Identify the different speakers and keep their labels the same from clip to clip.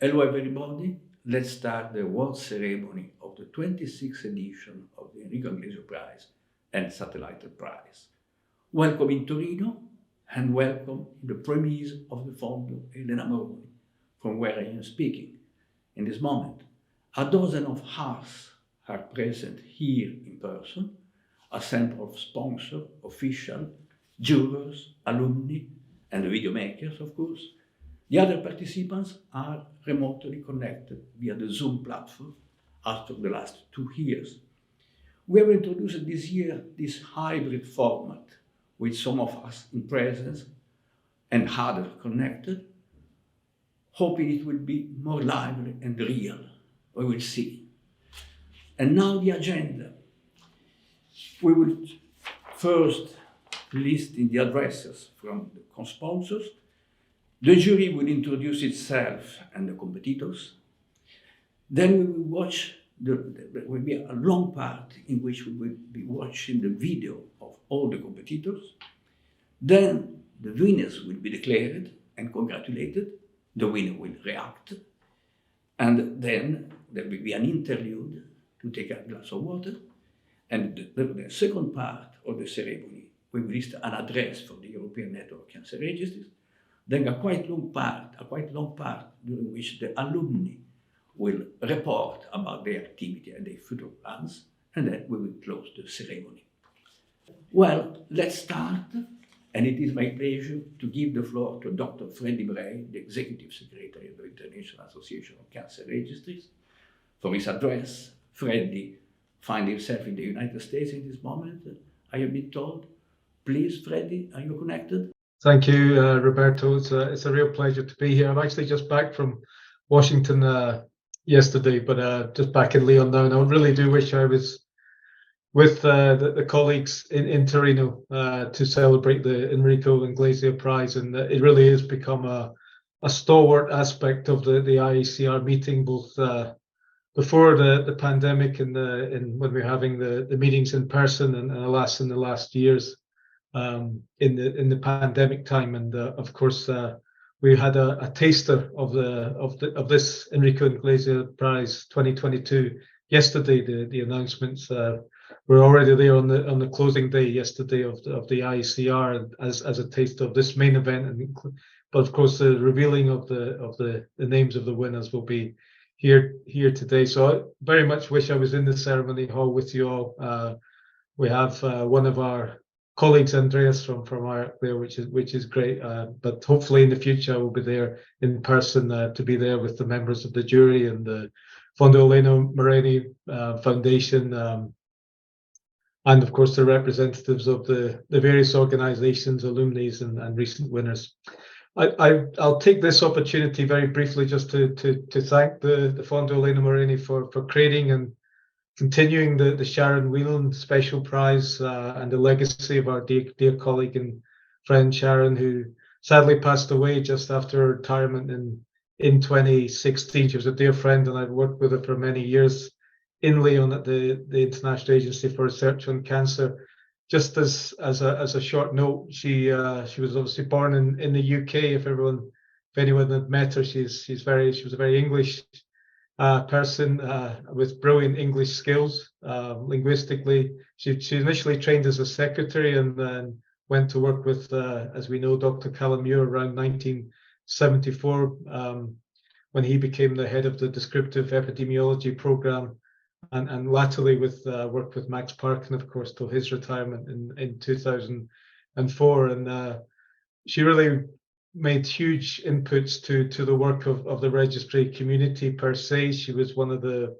Speaker 1: Hello everybody, let's start the award ceremony of the 26th edition of the Enrico Anglesio Prize and Satellite Prize. Welcome in Torino and welcome in the premise of the Fondo Elena Moroni, from where I am speaking. In this moment, a dozen of us are present here in person, a sample of sponsors, officials, jurors, alumni, and the video makers, of course. The other participants are remotely connected via the Zoom platform after the last 2 years. We have introduced this year this hybrid format with some of us in presence and others connected, hoping it will be more lively and real. We will see. And now the agenda. We will first list in the addresses from the co-sponsors. The jury will introduce itself and the competitors. Then we will watch, there will be a long part in which we will be watching the video of all the competitors. Then the winners will be declared and congratulated. The winner will react. And then there will be an interlude to take a glass of water. And the second part of the ceremony, we will list an address for the European Network of Cancer Registries. Then a quite long part during which the alumni will report about their activity and their future plans, and then we will close the ceremony. Well, let's start, and it is my pleasure to give the floor to Dr. Freddy Bray, the Executive Secretary of the International Association of Cancer Registries, for his address. Freddy finds himself in the United States in this moment, I have been told. Please, Freddy, are you connected?
Speaker 2: Thank you, Roberto. It's a real pleasure to be here. I'm actually just back from Washington yesterday, but just back in Lyon now. And I really do wish I was with the colleagues in Torino to celebrate the Enrico Anglesio Prize. And it really has become a stalwart aspect of the IACR meeting, both before the pandemic and when we're having the meetings in person, and alas, in the last years. In the pandemic time, and of course we had a taster of this Enrico Anglesio Prize 2022 yesterday. The announcements were already there on the closing day yesterday of the IACR as a taster of this main event, but of course the revealing of the names of the winners will be here today. So I very much wish I was in the ceremony hall with you all. We have one of our colleagues, Andreas from Iraq there, which is great. But hopefully in the future I will be there in person to be there with the members of the jury and the Fondo Elena Moroni Foundation, and of course the representatives of the various organizations, alumni and recent winners. I'll take this opportunity very briefly just to thank the Fondo Elena Moroni for creating and continuing the Sharon Whelan Special Prize and the legacy of our dear colleague and friend Sharon, who sadly passed away just after her retirement in 2016. She was a dear friend, and I've worked with her for many years in Lyon at the International Agency for Research on Cancer. Just as a short note, she was obviously born in the UK. If anyone had met her, she was a very English person with brilliant English skills. Linguistically, she initially trained as a secretary and then went to work with, as we know, Dr. Callum Muir around 1974 when he became the head of the descriptive epidemiology program, and latterly worked with Max Parkin, of course, till his retirement in 2004. And she really made huge inputs to the work of the registry community per se. She was one of the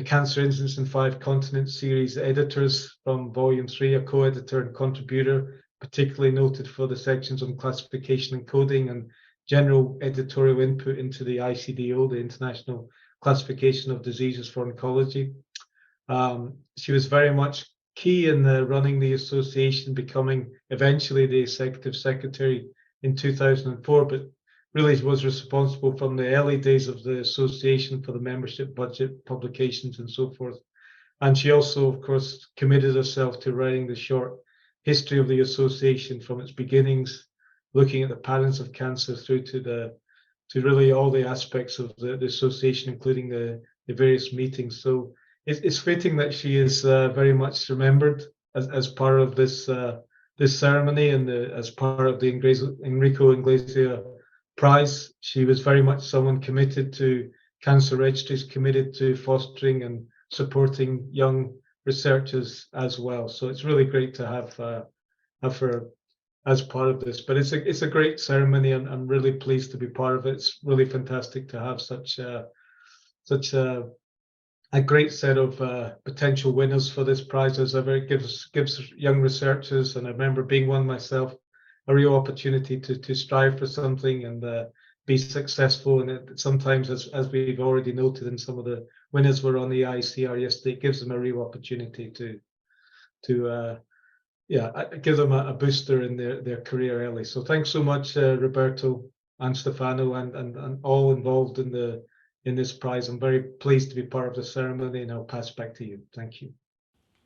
Speaker 2: Cancer Incidence in 5 Continents series editors from Volume 3, a co-editor and contributor, particularly noted for the sections on classification and coding and general editorial input into the ICDO, the International Classification of Diseases for Oncology. She was very much key in running the association, becoming eventually the executive secretary in 2004, but really was responsible from the early days of the association for the membership budget, publications, and so forth. And she also, of course, committed herself to writing the short history of the association from its beginnings, looking at the patterns of cancer through to really all the aspects of the association, including the various meetings. So it's fitting that she is very much remembered as part of this this ceremony and as part of the Enrico Anglesio Prize. She was very much someone committed to cancer registries, committed to fostering and supporting young researchers as well. So it's really great to have her as part of this. But it's a great ceremony, and I'm really pleased to be part of it. It's really fantastic to have such a great set of potential winners for this prize as ever. It gives young researchers, and I remember being one myself, a real opportunity to strive for something and be successful. And it sometimes, as we've already noted, and some of the winners were on the ICR yesterday, it gives them a real opportunity to give them a booster in their career early. So thanks so much, Roberto and Stefano, and all involved in this prize. I'm very pleased to be part of the ceremony, and I'll pass back to you. Thank you.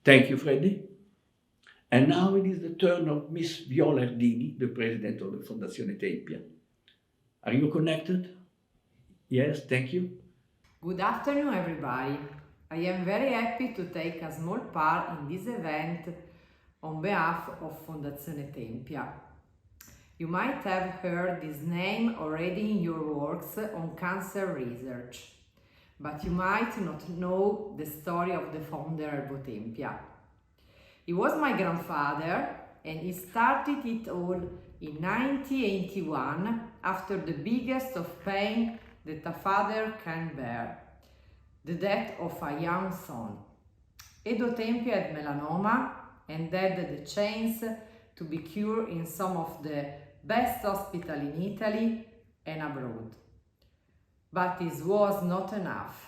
Speaker 1: Thank you, Freddy. And now it is the turn of Miss Viola Ardini, the president of the Fondazione Tempia. Are you connected? Yes, thank you.
Speaker 3: Good afternoon, everybody. I am very happy to take a small part in this event on behalf of Fondazione Tempia. You might have heard this name already in your works on cancer research, but you might not know the story of the founder of Tempia. He was my grandfather, and he started it all in 1981 after the biggest of pain that a father can bear, the death of a young son. Edo Tempia had melanoma and had the chance to be cured in some of the best hospitals in Italy and abroad. But this was not enough.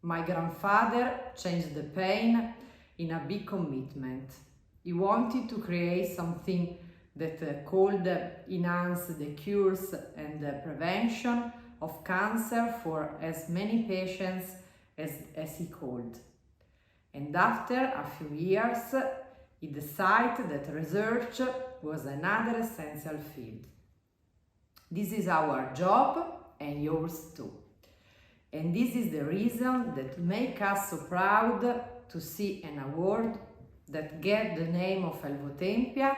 Speaker 3: My grandfather changed the pain in a big commitment. He wanted to create something that could enhance the cures and the prevention of cancer for as many patients as he could. And after a few years, he decided that research was another essential field. This is our job and yours too. And this is the reason that makes us so proud to see an award that gets the name of Elvo Tempia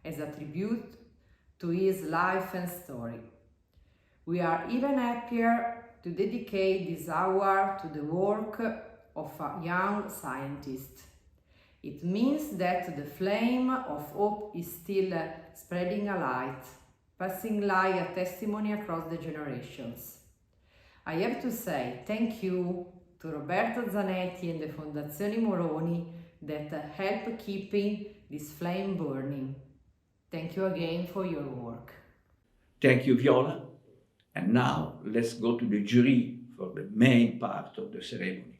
Speaker 3: as a tribute to his life and story. We are even happier to dedicate this award to the work of a young scientist. It means that the flame of hope is still spreading a light, passing like a testimony across the generations. I have to say thank you to Roberto Zanetti and the Fondazione Moroni that help keeping this flame burning. Thank you again for your work.
Speaker 1: Thank you, Viola. And now let's go to the jury for the main part of the ceremony.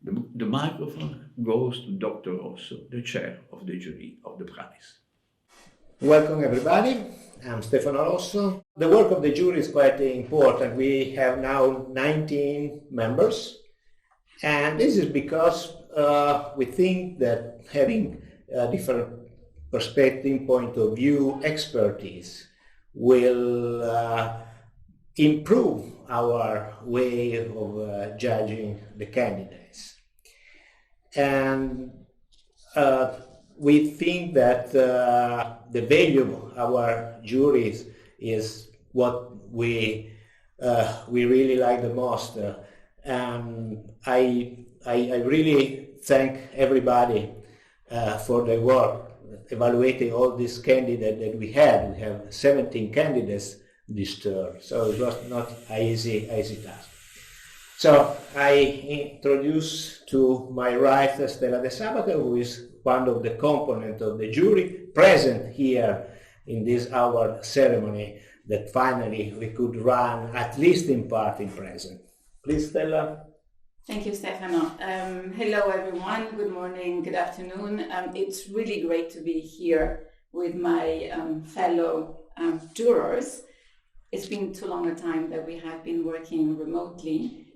Speaker 1: The microphone goes to Dr. Rosso, the chair of the jury of the prize.
Speaker 4: Welcome everybody, I'm Stefano Rosso. The work of the jury is quite important. We have now 19 members, and this is because we think that having a different perspective, point of view, expertise will improve our way of judging the candidates. And we think that the value of our juries is what we really like the most. And I really thank everybody for their work evaluating all these candidates that we had. We have 17 candidates this term, so it was not an easy task. So I introduce to my right Stella De Sabato, who is one of the components of the jury present here in this award ceremony that finally we could run at least in part in present. Please, Stella.
Speaker 5: Thank you, Stefano. Hello, everyone. Good morning, good afternoon. It's really great to be here with my fellow jurors. It's been too long a time that we have been working remotely.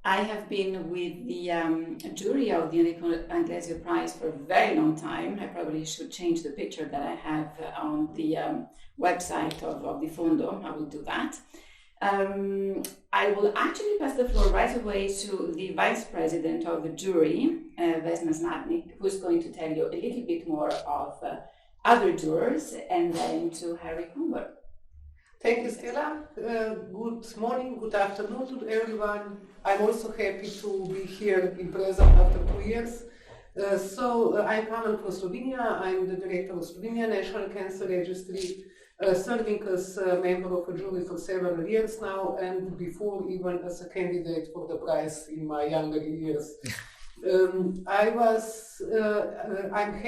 Speaker 5: I have been with the jury of the Enrico Anglesio Prize for a very long time. I probably should change the picture that I have on the website of the Fondo. I will do that. I will actually pass the floor right away to the vice president of the jury, Vesna Znatnik, who's going to tell you a little bit more of other jurors, and then to Harry Kumber.
Speaker 6: Thank you, Stella. Good morning, good afternoon to everyone. I'm also happy to be here in present after 2 years. I'm coming from Slovenia. I'm the director of Slovenia National Cancer Registry, serving as a member of a jury for several years now, and before even as a candidate for the prize in my younger years. I'm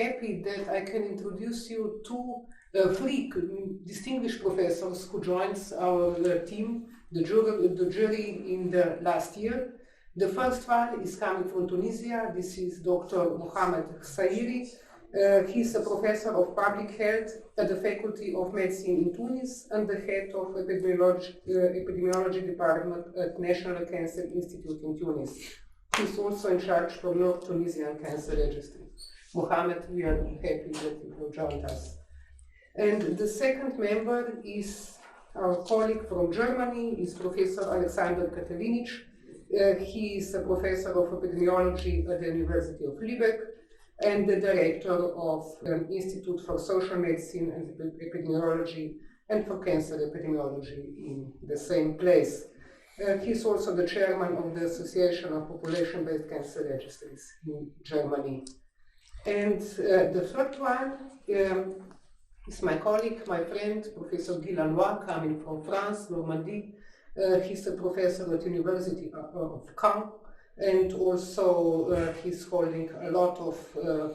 Speaker 6: happy that I can introduce you to three distinguished professors who joined our team, the jury in the last year. The first one is coming from Tunisia. This is Dr. Mohamed Sairi. He's a professor of public health at the Faculty of Medicine in Tunis and the head of epidemiology department at National Cancer Institute in Tunis. He's also in charge for North Tunisian Cancer Registry. Mohamed, we are happy that you have joined us. And the second member is our colleague from Germany, is Professor Alexander Katalinic. He is a professor of epidemiology at the University of Lübeck and the director of the Institute for Social Medicine and Epidemiology and for Cancer Epidemiology in the same place. He's also the chairman of the Association of Population-Based Cancer Registries in Germany. And the third one is my colleague, my friend, Professor Guy Lanois, coming from France, Normandy. He's a professor at University of Caen, and also he's holding a lot of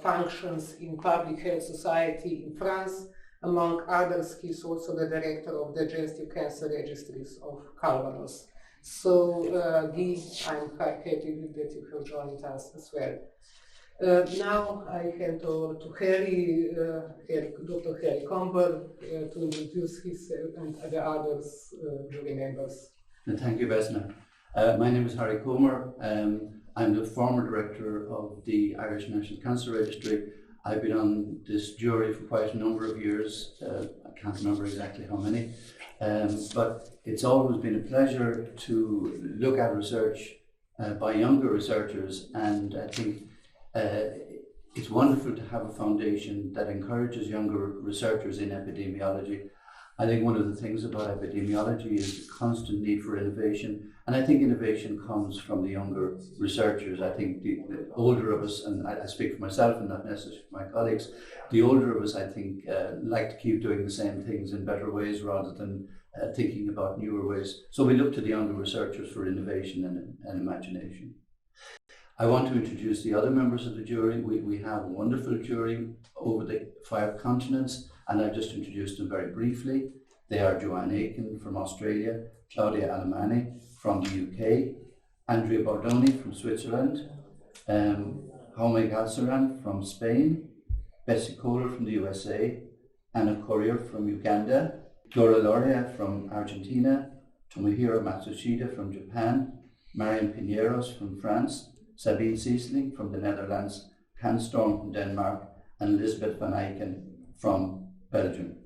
Speaker 6: functions in public health society in France. Among others, he's also the director of the digestive cancer registries of Calvados. So, Guy, I'm happy that you have joined us as well. Now I hand over to Harry, Dr. Harry Kumber, to introduce himself and the others jury members.
Speaker 7: Thank you, Vesna. My name is Harry Comer. I'm the former director of the Irish National Cancer Registry. I've been on this jury for quite a number of years. I can't remember exactly how many, but it's always been a pleasure to look at research by younger researchers, and I think it's wonderful to have a foundation that encourages younger researchers in epidemiology. I think one of the things about epidemiology is the constant need for innovation, and I think innovation comes from the younger researchers. I think the older of us, and I speak for myself and not necessarily for my colleagues, the older of us, I think, like to keep doing the same things in better ways rather than thinking about newer ways. So we look to the younger researchers for innovation and imagination. I want to introduce the other members of the jury. We have a wonderful jury over the 5 continents, and I've just introduced them very briefly. They are Joanne Aiken from Australia, Claudia Alemani from the UK, Andrea Bordoni from Switzerland, Jaume Galceran from Spain, Bessie Kohler from the USA, Anna Courier from Uganda, Dora Loria from Argentina, Tomohiro Matsushita from Japan, Marion Pineros from France, Sabine Siesling from the Netherlands, Hans Storm from Denmark, and Lisbeth van Eycken from Belgium.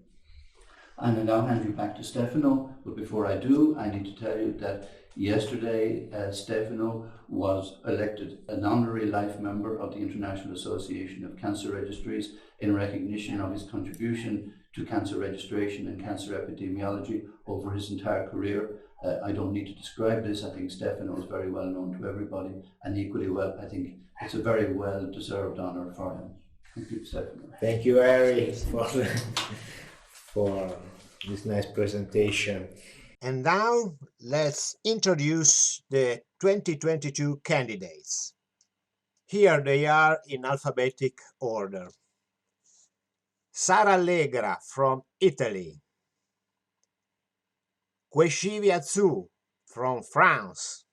Speaker 7: And I now hand you back to Stefano, but before I do, I need to tell you that yesterday Stefano was elected an honorary life member of the International Association of Cancer Registries in recognition of his contribution to cancer registration and cancer epidemiology over his entire career. I don't need to describe this. I think Stefano is very well known to everybody, and equally well, I think it's a very well deserved honour for him. Thank you, Stefano.
Speaker 4: Thank you, Harry, for this nice presentation.
Speaker 8: And now let's introduce the 2022 candidates. Here they are in alphabetic order. Sara Allegra from Italy. Kweshivia Zhu from France.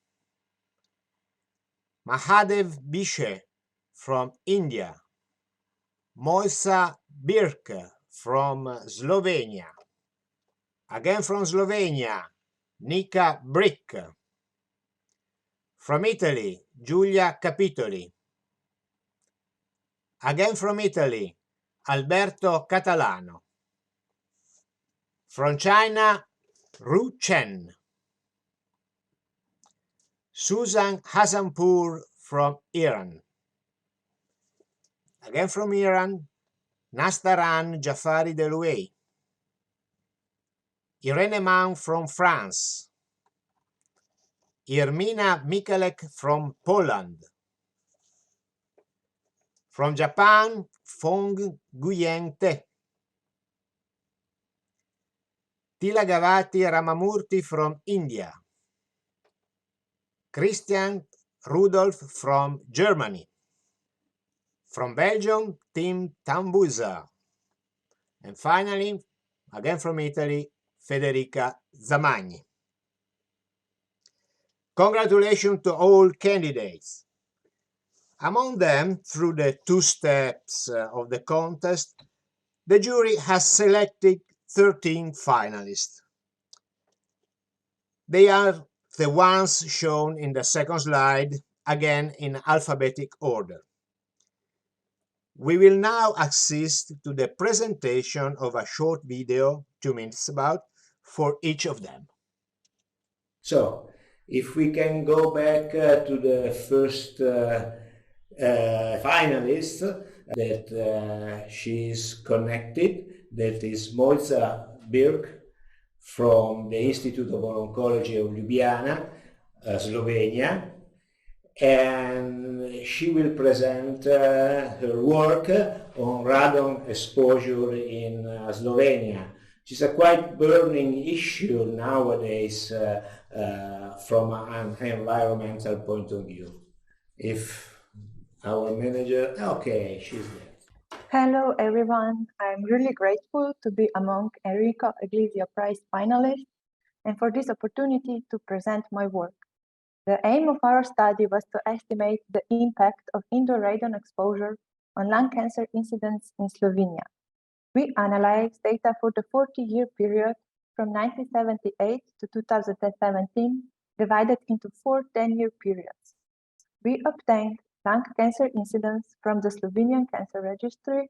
Speaker 8: Mahadev Bishe from India. Moisa Birk from Slovenia. Again from Slovenia, Nika Brick. From Italy, Giulia Capitoli. Again from Italy, Alberto Catalano. From China, Ru Chen. Susan Hasanpour from Iran. Again from Iran, Nastaran Jafari Deloué. Irene Mann from France. Irmina Mikalek from Poland. From Japan, Fong Guyen Te. Tilagavati Ramamurthy from India. Christian Rudolph from Germany. From Belgium, Tim Tambuza. And finally, again from Italy, Federica Zamagni. Congratulations to all candidates. Among them, through the 2 steps of the contest, the jury has selected 13 finalists. They are the ones shown in the second slide, again in alphabetic order. We will now assist to the presentation of a short video, 2 minutes about, for each of them.
Speaker 4: So, if we can go back to the first finalist that she's connected, that is Mojca Birk from the Institute of Oncology of Ljubljana, Slovenia, and she will present her work on radon exposure in Slovenia. It's a quite burning issue nowadays from an environmental point of view. If our manager, okay, she's there.
Speaker 9: Hello everyone, I'm really grateful to be among Enrico Anglesio Prize finalists and for this opportunity to present my work. The aim of our study was to estimate the impact of indoor radon exposure on lung cancer incidence in Slovenia. We analyzed data for the 40-year period from 1978 to 2017, divided into 4 10-year periods. We obtained lung cancer incidence from the Slovenian Cancer Registry,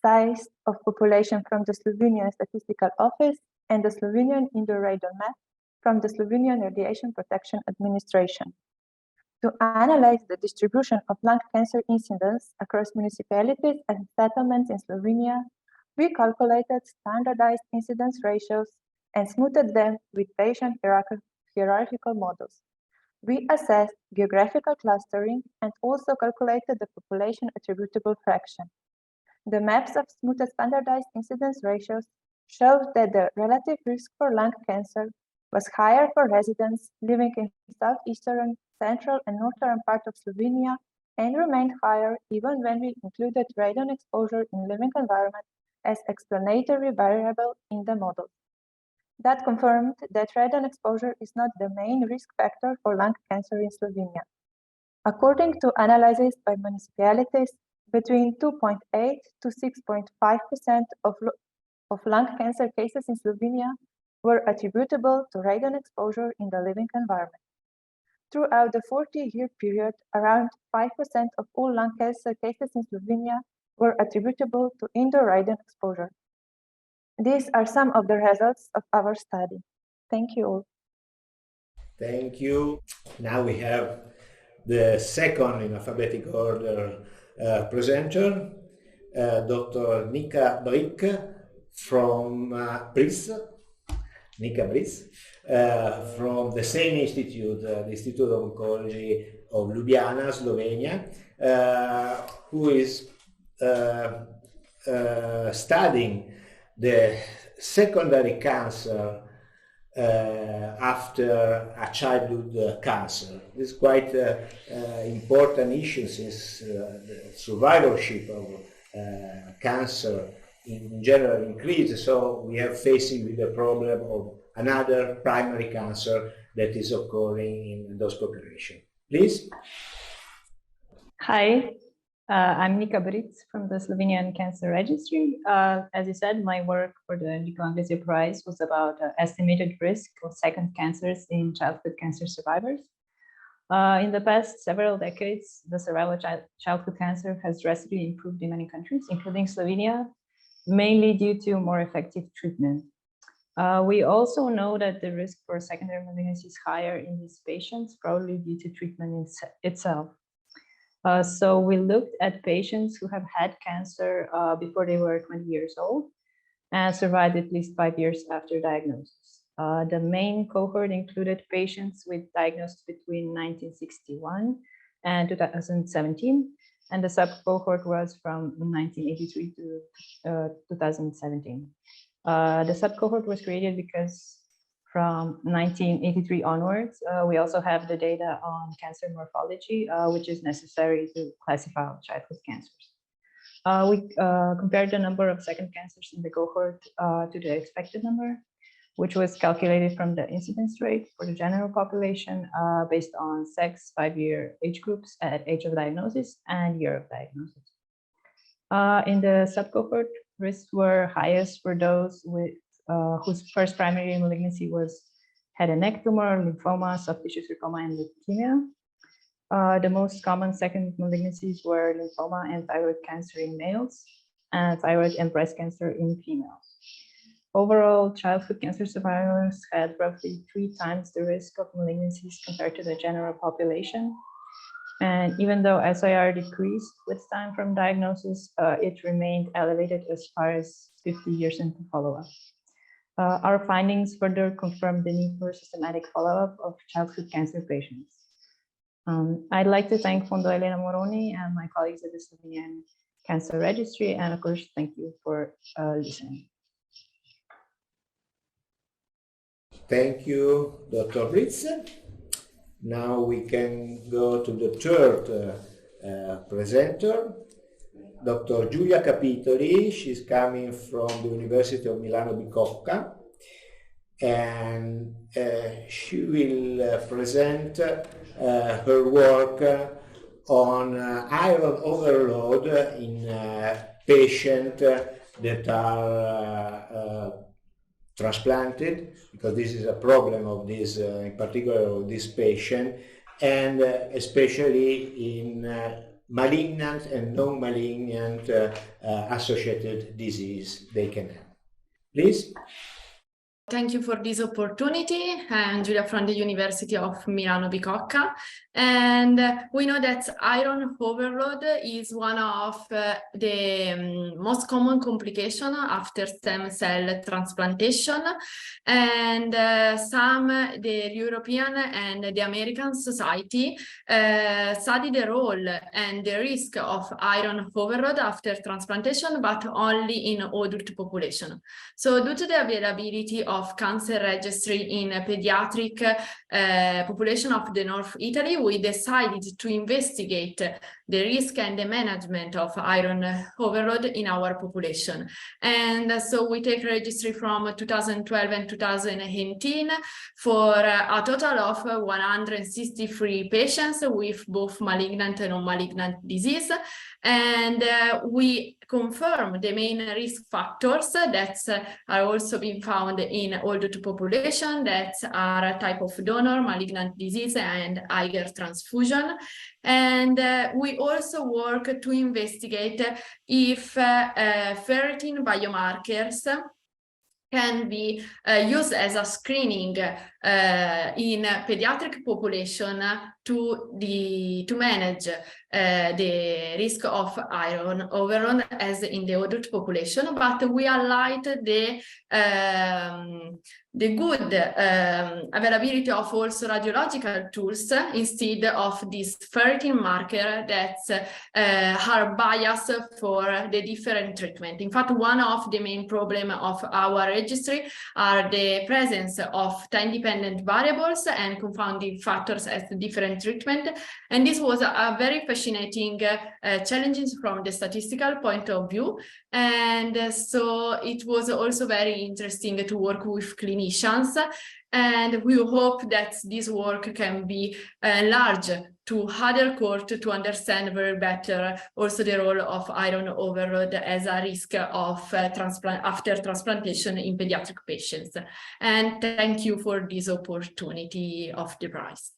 Speaker 9: size of population from the Slovenian Statistical Office, and the Slovenian indoor radon map from the Slovenian Radiation Protection Administration. To analyze the distribution of lung cancer incidence across municipalities and settlements in Slovenia, we calculated standardized incidence ratios and smoothed them with Bayesian hierarchical models. We assessed geographical clustering and also calculated the population attributable fraction. The maps of smoothed standardized incidence ratios showed that the relative risk for lung cancer was higher for residents living in southeastern, central, and northern part of Slovenia and remained higher even when we included radon exposure in living environment as explanatory variable in the model. That confirmed that radon exposure is not the main risk factor for lung cancer in Slovenia. According to analysis by municipalities, between 2.8 to 6.5% of lung cancer cases in Slovenia were attributable to radon exposure in the living environment. Throughout the 40-year period, around 5% of all lung cancer cases in Slovenia were attributable to indoor radon exposure. These are some of the results of our study. Thank you all.
Speaker 4: Thank you. Now we have the second in alphabetic order presenter, Dr. Nika Brick from Nika Briz, from the same institute, the Institute of Oncology of Ljubljana, Slovenia, who is studying the secondary cancer after a childhood cancer. This is quite important issue since the survivorship of cancer in general increases, so we are facing with the problem of another primary cancer that is occurring in those populations. Please.
Speaker 10: Hi, I'm Nika Bric from the Slovenian Cancer Registry. As you said, my work for the Enrico Anglesio Prize was about estimated risk of second cancers in childhood cancer survivors. In the past several decades, the survival of childhood cancer has drastically improved in many countries, including Slovenia, mainly due to more effective treatment. We also know that the risk for secondary malignancy is higher in these patients, probably due to treatment itself. So we looked at patients who have had cancer before they were 20 years old and survived at least 5 years after diagnosis. The main cohort included patients with diagnosed between 1961 and 2017, and the sub-cohort was from 1983 to 2017. The sub-cohort was created because from 1983 onwards, we also have the data on cancer morphology, which is necessary to classify childhood cancers. We compared the number of second cancers in the cohort to the expected number, which was calculated from the incidence rate for the general population based on sex, 5-year age groups at age of diagnosis and year of diagnosis. In the subcohort, risks were highest for those with whose first primary malignancy was head and neck tumor, lymphoma, soft tissue sarcoma, and leukemia. The most common second malignancies were lymphoma and thyroid cancer in males, and thyroid and breast cancer in females. Overall, childhood cancer survivors had roughly 3 times the risk of malignancies compared to the general population. And even though SIR decreased with time from diagnosis, it remained elevated as far as 50 years into follow-up. Our findings further confirmed the need for systematic follow-up of childhood cancer patients. I'd like to thank Fondo Elena Moroni and my colleagues at the Slovenian Cancer Registry, and of course, thank you for listening.
Speaker 4: Thank you, Dr. Britz. Now we can go to the third presenter, Dr. Giulia Capitoli. She's coming from the University of Milano Bicocca, and she will present her work on iron overload in patients that are transplanted, because this is a problem of this, in particular of this patient, and especially in malignant and non-malignant associated disease they can have. Please.
Speaker 11: Thank you for this opportunity. I'm Giulia from the University of Milano Bicocca, and we know that iron overload is one of the most common complications after stem cell transplantation, and the European and the American Society study the role and the risk of iron overload after transplantation, but only in adult population. So due to the availability of cancer registry in pediatric population of the North Italy, we decided to investigate the risk and the management of iron overload in our population. And so we take registry from 2012 and 2018 for a total of 163 patients with both malignant and non-malignant disease. And we confirm the main risk factors that are also being found in adult population, that are a type of donor, malignant disease, and Eiger transfusion. And we also work to investigate if ferritin biomarkers can be used as a screening in pediatric population to manage the risk of iron overload as in the adult population, but we highlight the good availability of also radiological tools instead of this ferritin marker that are biased for the different treatment. In fact, one of the main problems of our registry are the presence of time-dependent variables and confounding factors as different treatment. And this was a very fascinating challenges from the statistical point of view. And so it was also very interesting to work with clinicians. And we hope that this work can be enlarged to other cohorts to understand very better also the role of iron overload as a risk of after transplantation in pediatric patients. And thank you for this opportunity of the prize.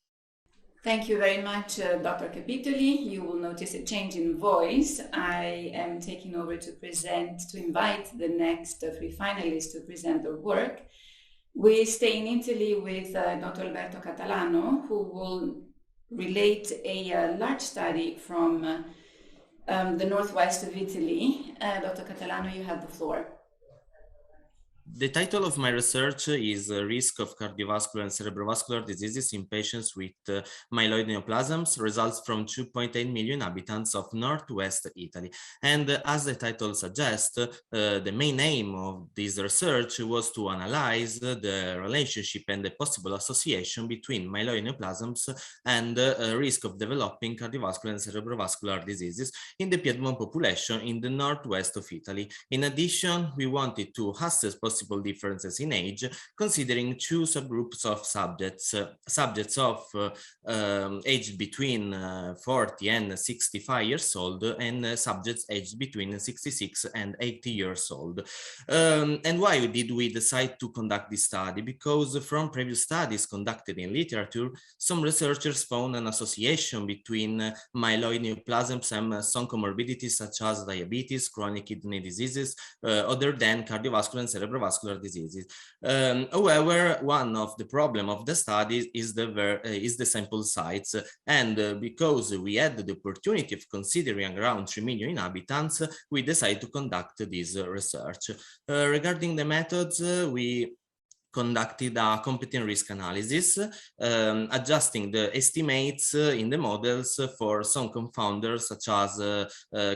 Speaker 5: Thank you very much, Dr. Capitoli. You will notice a change in voice. I am taking over to invite the next three finalists to present their work. We stay in Italy with Dr. Alberto Catalano, who will relate a large study from the northwest of Italy. Dr. Catalano, you have the floor.
Speaker 12: The title of my research is Risk of Cardiovascular and Cerebrovascular Diseases in Patients with Myeloid Neoplasms, results from 2.8 million inhabitants of Northwest Italy. And as the title suggests, the main aim of this research was to analyze the relationship and the possible association between myeloid neoplasms and risk of developing cardiovascular and cerebrovascular diseases in the Piedmont population in the northwest of Italy. In addition, we wanted to assess possible differences in age, considering two subgroups of subjects, subjects of aged between 40 and 65 years old, and subjects aged between 66 and 80 years old. And why did we decide to conduct this study? Because from previous studies conducted in literature, some researchers found an association between myeloid neoplasms and some comorbidities such as diabetes, chronic kidney diseases, other than cardiovascular and cerebrovascular diseases. However, one of the problems of the study is the sample size, and because we had the opportunity of considering around 3 million inhabitants, we decided to conduct this research. Regarding the methods, we conducted a competent risk analysis, adjusting the estimates in the models for some confounders such as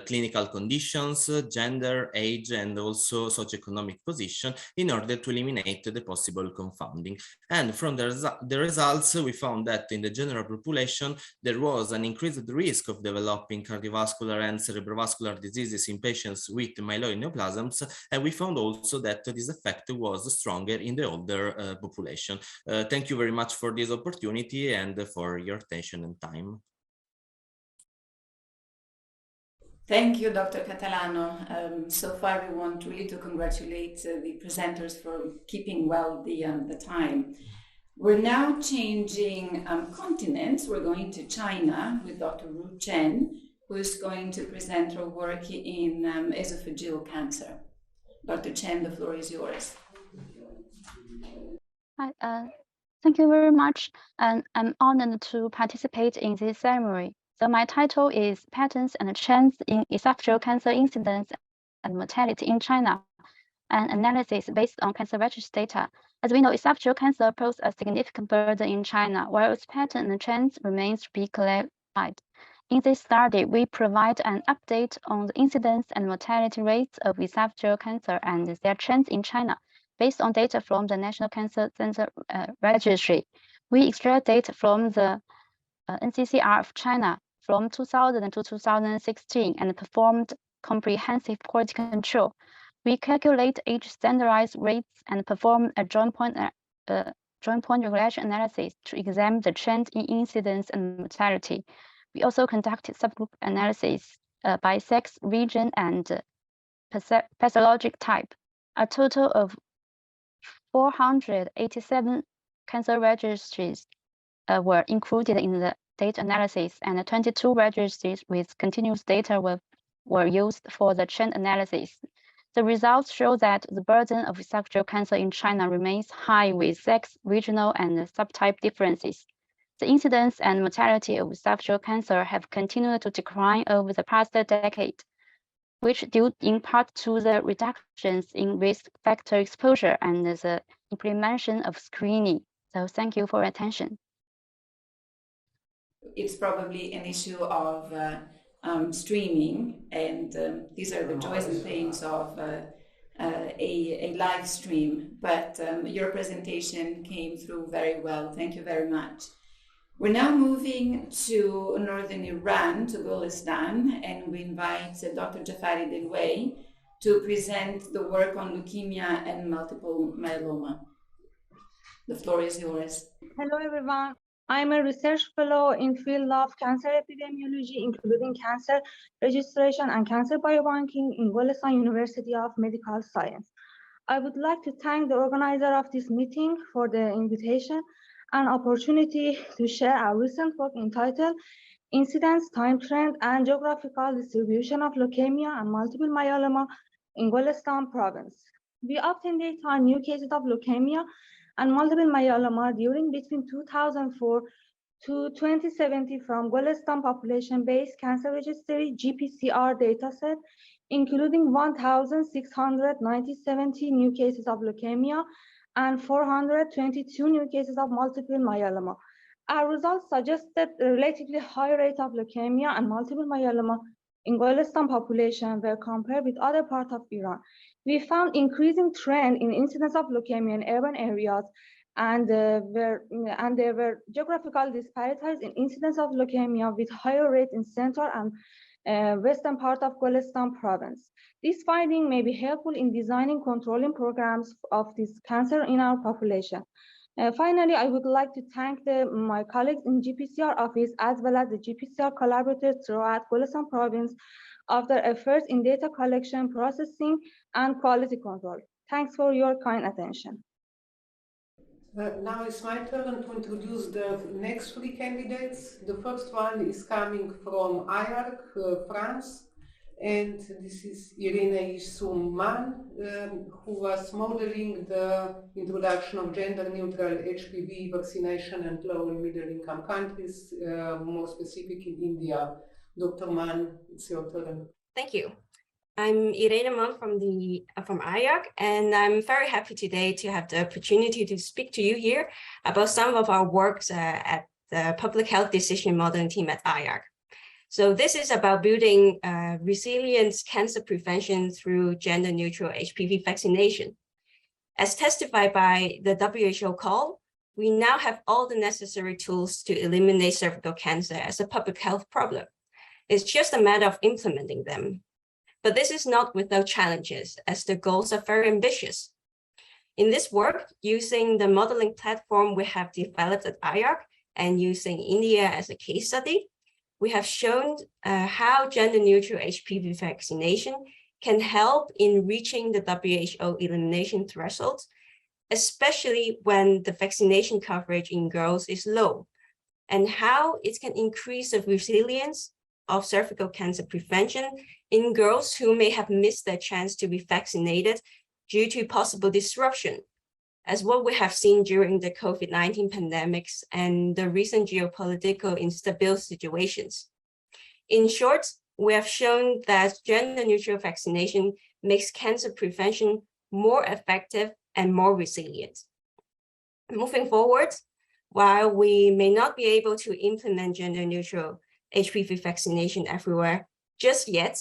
Speaker 12: clinical conditions, gender, age, and also socioeconomic position in order to eliminate the possible confounding. And from the results, we found that in the general population, there was an increased risk of developing cardiovascular and cerebrovascular diseases in patients with myeloid neoplasms, and we found also that this effect was stronger in the older population. Thank you very much for this opportunity and for your attention and time.
Speaker 5: Thank you, Dr. Catalano. So far, we want really to congratulate the presenters for keeping well the time. We're now changing continents. We're going to China with Dr. Ru Chen, who's going to present her work in esophageal cancer. Dr. Chen, the floor is yours.
Speaker 13: Hi, thank you very much, and I'm honored to participate in this ceremony. So my title is Patterns and Trends in Esophageal Cancer Incidence and Mortality in China, an analysis based on cancer registry data. As we know, esophageal cancer poses a significant burden in China, while its pattern and trends remains to be clarified. In this study, we provide an update on the incidence and mortality rates of esophageal cancer and their trends in China, based on data from the National Cancer Center Registry. We extract data from the NCCR of China from 2000 to 2016 and performed comprehensive quality control. We calculate age standardized rates and perform a joint point regression analysis to examine the trend in incidence and mortality. We also conducted subgroup analysis by sex, region, and pathologic type. A total of 487 cancer registries were included in the data analysis, and 22 registries with continuous data were used for the trend analysis. The results show that the burden of esophageal cancer in China remains high with sex, regional, and subtype differences. The incidence and mortality of esophageal cancer have continued to decline over the past decade, which due in part to the reductions in risk factor exposure and the implementation of screening. So thank you for your attention.
Speaker 5: It's probably an issue of streaming, and these are the joys and pains of a live stream, but your presentation came through very well. Thank you very much. We're now moving to northern Iran, to Golestan, and we invite Dr. Jafari Delway to present the work on leukemia and multiple myeloma. The floor is yours.
Speaker 14: Hello, everyone. I'm a research fellow in field of cancer epidemiology, including cancer registration and cancer biobanking in Golestan University of Medical Science. I would like to thank the organizer of this meeting for the invitation an opportunity to share our recent work entitled Incidence, Time Trend, and Geographical Distribution of Leukemia and Multiple Myeloma in Golestan Province. We obtained data on new cases of leukemia and multiple myeloma during between 2004 to 2070 from Golestan population-based cancer registry GPCR dataset, including 1,697 new cases of leukemia and 422 new cases of multiple myeloma. Our results suggested a relatively high rate of leukemia and multiple myeloma in Golestan population were compared with other parts of Iran. We found increasing trend in incidence of leukemia in urban areas, and there were geographical disparities in incidence of leukemia with higher rate in central and western part of Golestan province. This finding may be helpful in designing controlling programs of this cancer in our population. Finally, I would like to thank my colleagues in GPCR office as well as the GPCR collaborators throughout Golestan province of their efforts in data collection, processing, and quality control. Thanks for your kind attention.
Speaker 6: Now it's my turn to introduce the next three candidates. The first one is coming from IARC, France, and this is Irene Issoum-Man, who was modeling the introduction of gender-neutral HPV vaccination in low and middle-income countries, more specific in India. Dr. Man, it's your turn.
Speaker 15: Thank you. I'm Irene Mann from IARC, and I'm very happy today to have the opportunity to speak to you here about some of our works at the Public Health Decision Modeling team at IARC. So this is about building resilient cancer prevention through gender-neutral HPV vaccination. As testified by the WHO call, we now have all the necessary tools to eliminate cervical cancer as a public health problem. It's just a matter of implementing them. But this is not without challenges, as the goals are very ambitious. In this work, using the modeling platform we have developed at IARC and using India as a case study, we have shown how gender-neutral HPV vaccination can help in reaching the WHO elimination threshold, especially when the vaccination coverage in girls is low, and how it can increase the resilience of cervical cancer prevention in girls who may have missed their chance to be vaccinated due to possible disruption, as what we have seen during the COVID-19 pandemics and the recent geopolitical instable situations. In short, we have shown that gender-neutral vaccination makes cancer prevention more effective and more resilient. Moving forward, while we may not be able to implement gender-neutral HPV vaccination everywhere just yet,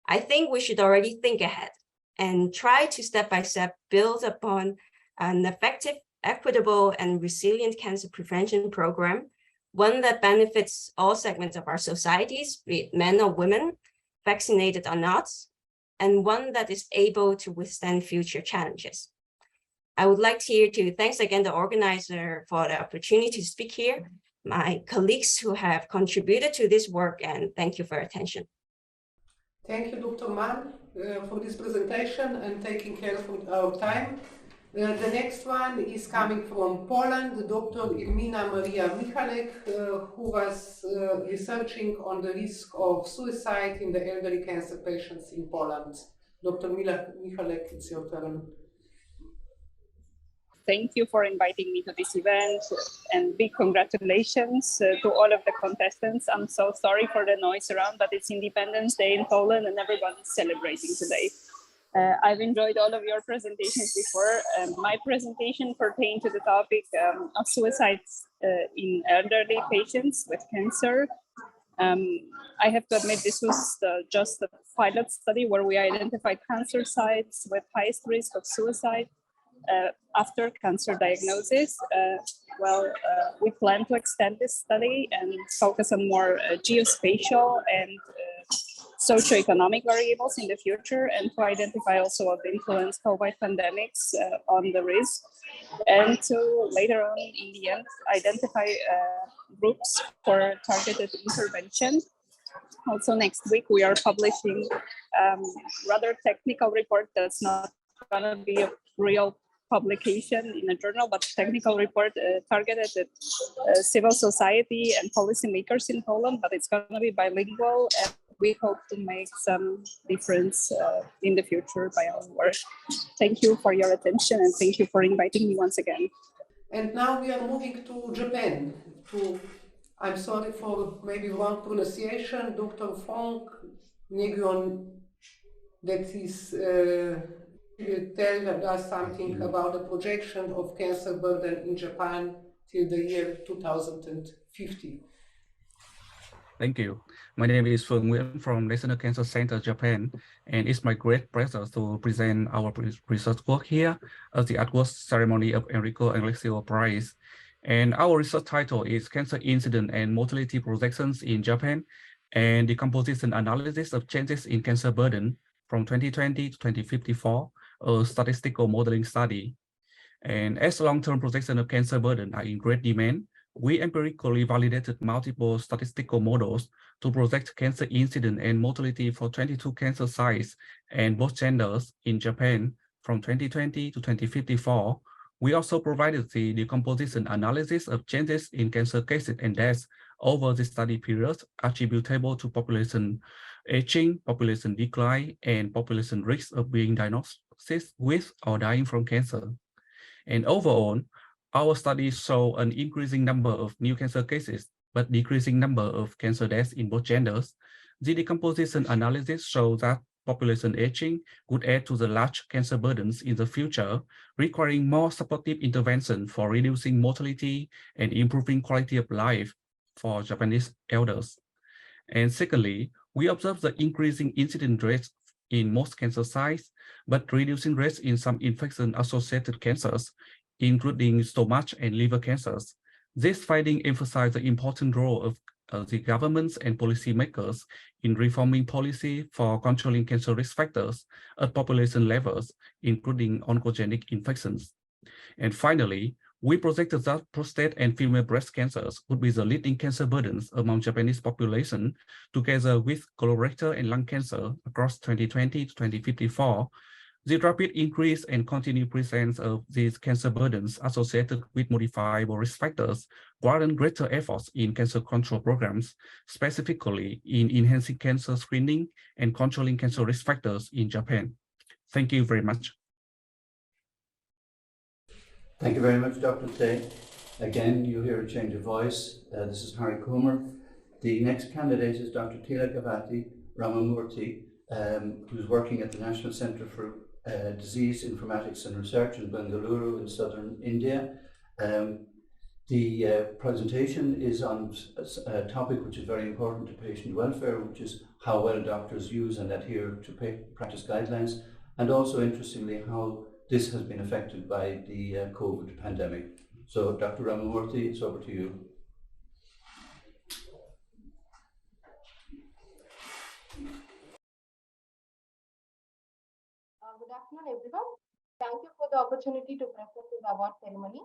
Speaker 15: I think we should already think ahead and try to step-by-step build upon an effective, equitable, and resilient cancer prevention program, one that benefits all segments of our societies, be it men or women, vaccinated or not, and one that is able to withstand future challenges. I would like to thanks again the organizer for the opportunity to speak here, my colleagues who have contributed to this work, and thank you for your attention.
Speaker 6: Thank you, Dr. Mann, for this presentation and taking care of our time. The next one is coming from Poland, Dr. Irmina Maria Michalek, who was researching on the risk of suicide in the elderly cancer patients in Poland. Dr. Michalek, it's your turn.
Speaker 16: Thank you for inviting me to this event, and big congratulations to all of the contestants. I'm so sorry for the noise around, but it's Independence Day in Poland and everyone is celebrating today. I've enjoyed all of your presentations before. My presentation pertained to the topic of suicides in elderly patients with cancer. I have to admit this was just a pilot study where we identified cancer sites with highest risk of suicide after cancer diagnosis. We plan to extend this study and focus on more geospatial and socioeconomic variables in the future, and to identify also of the influence COVID pandemics on the risk, and to later on in the end identify groups for targeted intervention. Also next week we are publishing rather technical report that's not going to be a real publication in a journal, but technical report targeted at civil society and policymakers in Poland, but it's going to be bilingual, and we hope to make some difference in the future by our work. Thank you for your attention, and thank you for inviting me once again.
Speaker 6: And now we are moving to Japan, I'm sorry for maybe wrong pronunciation, Dr. Frank Negron, that is tell us something about the projection of cancer burden in Japan till the year 2050.
Speaker 17: Thank you. My name is Phương Nguyen from National Cancer Center, Japan, and it's my great pleasure to present our research work here at the award ceremony of Enrico Anglesio Prize. And our research title is Cancer Incidence and Mortality Projections in Japan and the Composition Analysis of Changes in Cancer Burden from 2020 to 2054, a statistical modeling study. And as long-term projection of cancer burden are in great demand, we empirically validated multiple statistical models to project cancer incidence and mortality for 22 cancer sites and both genders in Japan from 2020 to 2054. We also provided the decomposition analysis of changes in cancer cases and deaths over the study period attributable to population aging, population decline, and population risk of being diagnosed with or dying from cancer. And overall, our studies show an increasing number of new cancer cases, but decreasing number of cancer deaths in both genders. The decomposition analysis shows that population aging could add to the large cancer burdens in the future, requiring more supportive intervention for reducing mortality and improving quality of life for Japanese elders. And secondly, we observe the increasing incidence rates in most cancer sites, but reducing rates in some infection-associated cancers, including stomach and liver cancers. This finding emphasizes the important role of the governments and policymakers in reforming policy for controlling cancer risk factors at population levels, including oncogenic infections. And finally, we projected that prostate and female breast cancers would be the leading cancer burdens among Japanese population, together with colorectal and lung cancer across 2020 to 2054. The rapid increase and continued presence of these cancer burdens associated with modifiable risk factors warrant greater efforts in cancer control programs, specifically in enhancing cancer screening and controlling cancer risk factors in Japan. Thank you very much.
Speaker 7: Thank you very much, Dr. Tay. Again, you'll hear a change of voice. This is Harry Comer. The next candidate is Dr. Tilakavati Ramamurthy, who's working at the National Centre for Disease Informatics and Research in Bengaluru in southern India. The presentation is on a topic which is very important to patient welfare, which is how well doctors use and adhere to practice guidelines, and also, interestingly, how this has been affected by the COVID pandemic. So, Dr. Ramamurthy, it's over to you.
Speaker 18: Good afternoon, everyone. Thank you for the opportunity to present this award ceremony.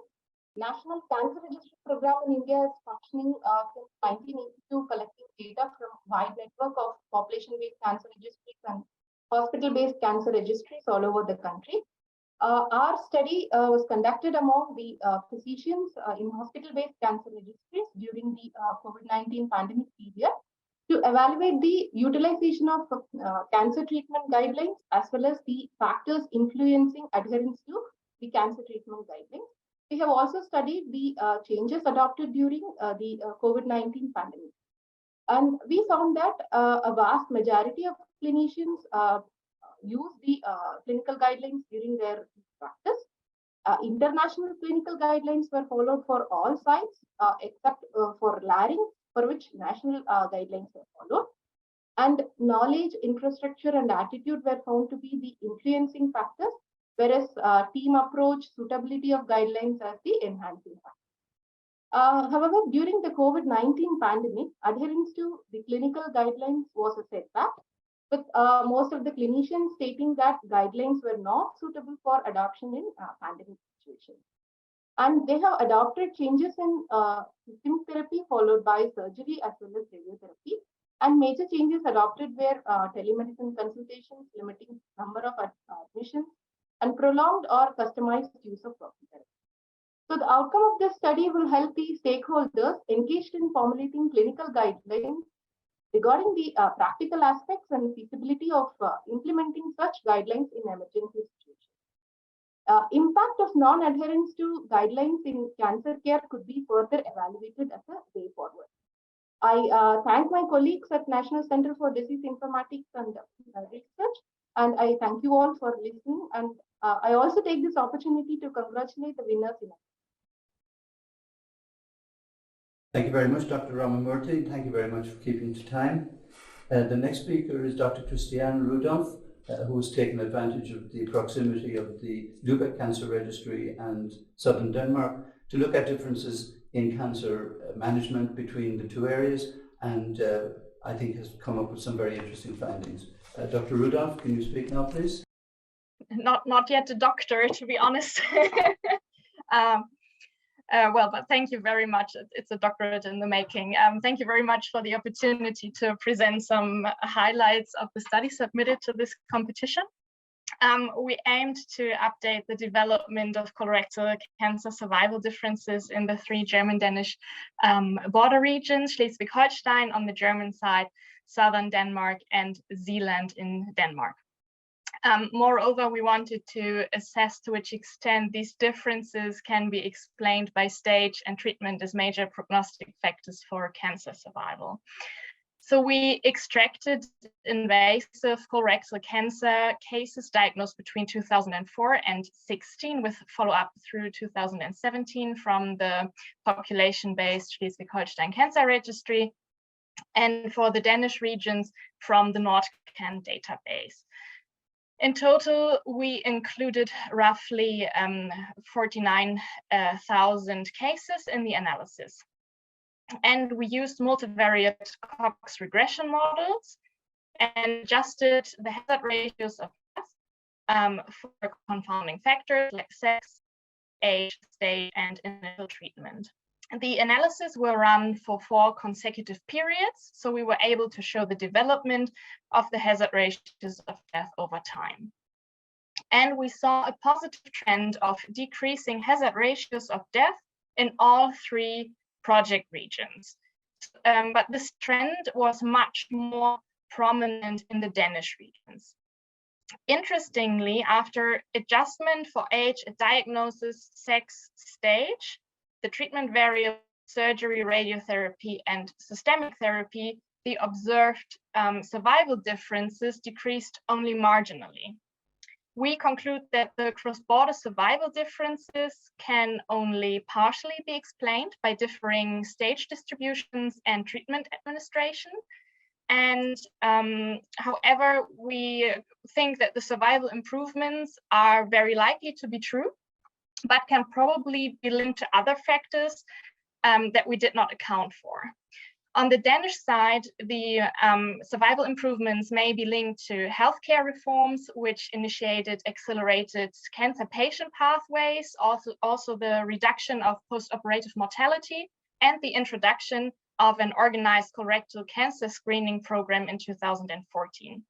Speaker 18: National Cancer Registry Program in India is functioning since 1982, collecting data from a wide network of population-based cancer registries and hospital-based cancer registries all over the country. Our study was conducted among the physicians in hospital-based cancer registries during the COVID-19 pandemic period to evaluate the utilization of cancer treatment guidelines as well as the factors influencing adherence to the cancer treatment guidelines. We have also studied the changes adopted during the COVID-19 pandemic. And we found that a vast majority of clinicians use the clinical guidelines during their practice. International clinical guidelines were followed for all sites except for larynx, for which national guidelines were followed. And knowledge, infrastructure, and attitude were found to be the influencing factors, whereas team approach, suitability of guidelines as the enhancing factors. However, during the COVID-19 pandemic, adherence to the clinical guidelines was a setback, with most of the clinicians stating that guidelines were not suitable for adoption in pandemic situations. And they have adopted changes in systemic therapy followed by surgery as well as radiotherapy. And major changes adopted were telemedicine consultations, limiting number of admissions, and prolonged or customized use of therapy. So the outcome of this study will help the stakeholders engaged in formulating clinical guidelines regarding the practical aspects and feasibility of implementing such guidelines in emergency situations. Impact of non-adherence to guidelines in cancer care could be further evaluated as a way forward. I thank my colleagues at National Center for Disease Informatics and Research, and I thank you all for listening. And I also take this opportunity to congratulate the winners in.
Speaker 7: Thank you very much, Dr. Ramamurthy. Thank you very much for keeping to time. The next speaker is Dr. Christiane Rudolph, who has taken advantage of the proximity of the Lübeck Cancer Registry and southern Denmark to look at differences in cancer management between the two areas, and I think has come up with some very interesting findings. Dr. Rudolph, can you speak now, please?
Speaker 19: Not yet a doctor, to be honest. Well, but thank you very much. It's a doctorate in the making. Thank you very much for the opportunity to present some highlights of the study submitted to this competition. We aimed to update the development of colorectal cancer survival differences in the 3 German-Danish border regions, Schleswig-Holstein on the German side, southern Denmark, and Zealand in Denmark. Moreover, we wanted to assess to which extent these differences can be explained by stage and treatment as major prognostic factors for cancer survival. So we extracted invasive colorectal cancer cases diagnosed between 2004 and 16 with follow-up through 2017 from the population-based Schleswig-Holstein Cancer Registry, and for the Danish regions from the NordCan database. In total, we included roughly 49,000 cases in the analysis. And we used multivariate Cox regression models and adjusted the hazard ratios of death for confounding factors like sex, age, stage, and initial treatment. The analysis will run for 4 consecutive periods, so we were able to show the development of the hazard ratios of death over time. And we saw a positive trend of decreasing hazard ratios of death in all 3 project regions. But this trend was much more prominent in the Danish regions. Interestingly, after adjustment for age, diagnosis, sex, stage, the treatment variable, surgery, radiotherapy, and systemic therapy, the observed survival differences decreased only marginally. We conclude that the cross-border survival differences can only partially be explained by differing stage distributions and treatment administration. And however, we think that the survival improvements are very likely to be true, but can probably be linked to other factors that we did not account for. On the Danish side, the survival improvements may be linked to healthcare reforms, which initiated accelerated cancer patient pathways, also the reduction of post-operative mortality, and the introduction of an organized colorectal cancer screening program in 2014.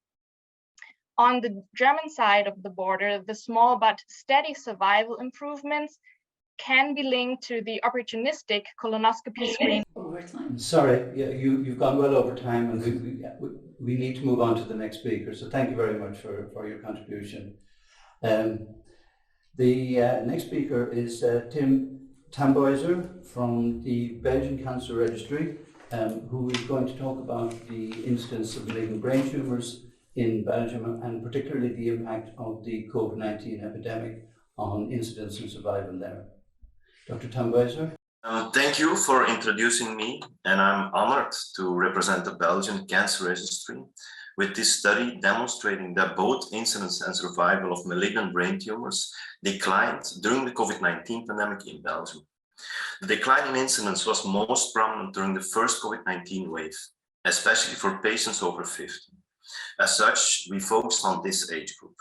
Speaker 19: On the German side of the border, the small but steady survival improvements can be linked to the opportunistic colonoscopy screen.
Speaker 7: Over time. Sorry, yeah, you've gone well over time, and we need to move on to the next speaker. So thank you very much for your contribution. The next speaker is Tim Tamboyser from the Belgian Cancer Registry, who is going to talk about the incidence of malignant brain tumours in Belgium, and particularly the impact of the COVID-19 epidemic on incidence and survival there. Dr. Tamboyser.
Speaker 20: Thank you for introducing me, and I'm honored to represent the Belgian Cancer Registry with this study demonstrating that both incidence and survival of malignant brain tumors declined during the COVID-19 pandemic in Belgium. The decline in incidence was most prominent during the first COVID-19 wave, especially for patients over 50. As such, we focused on this age group.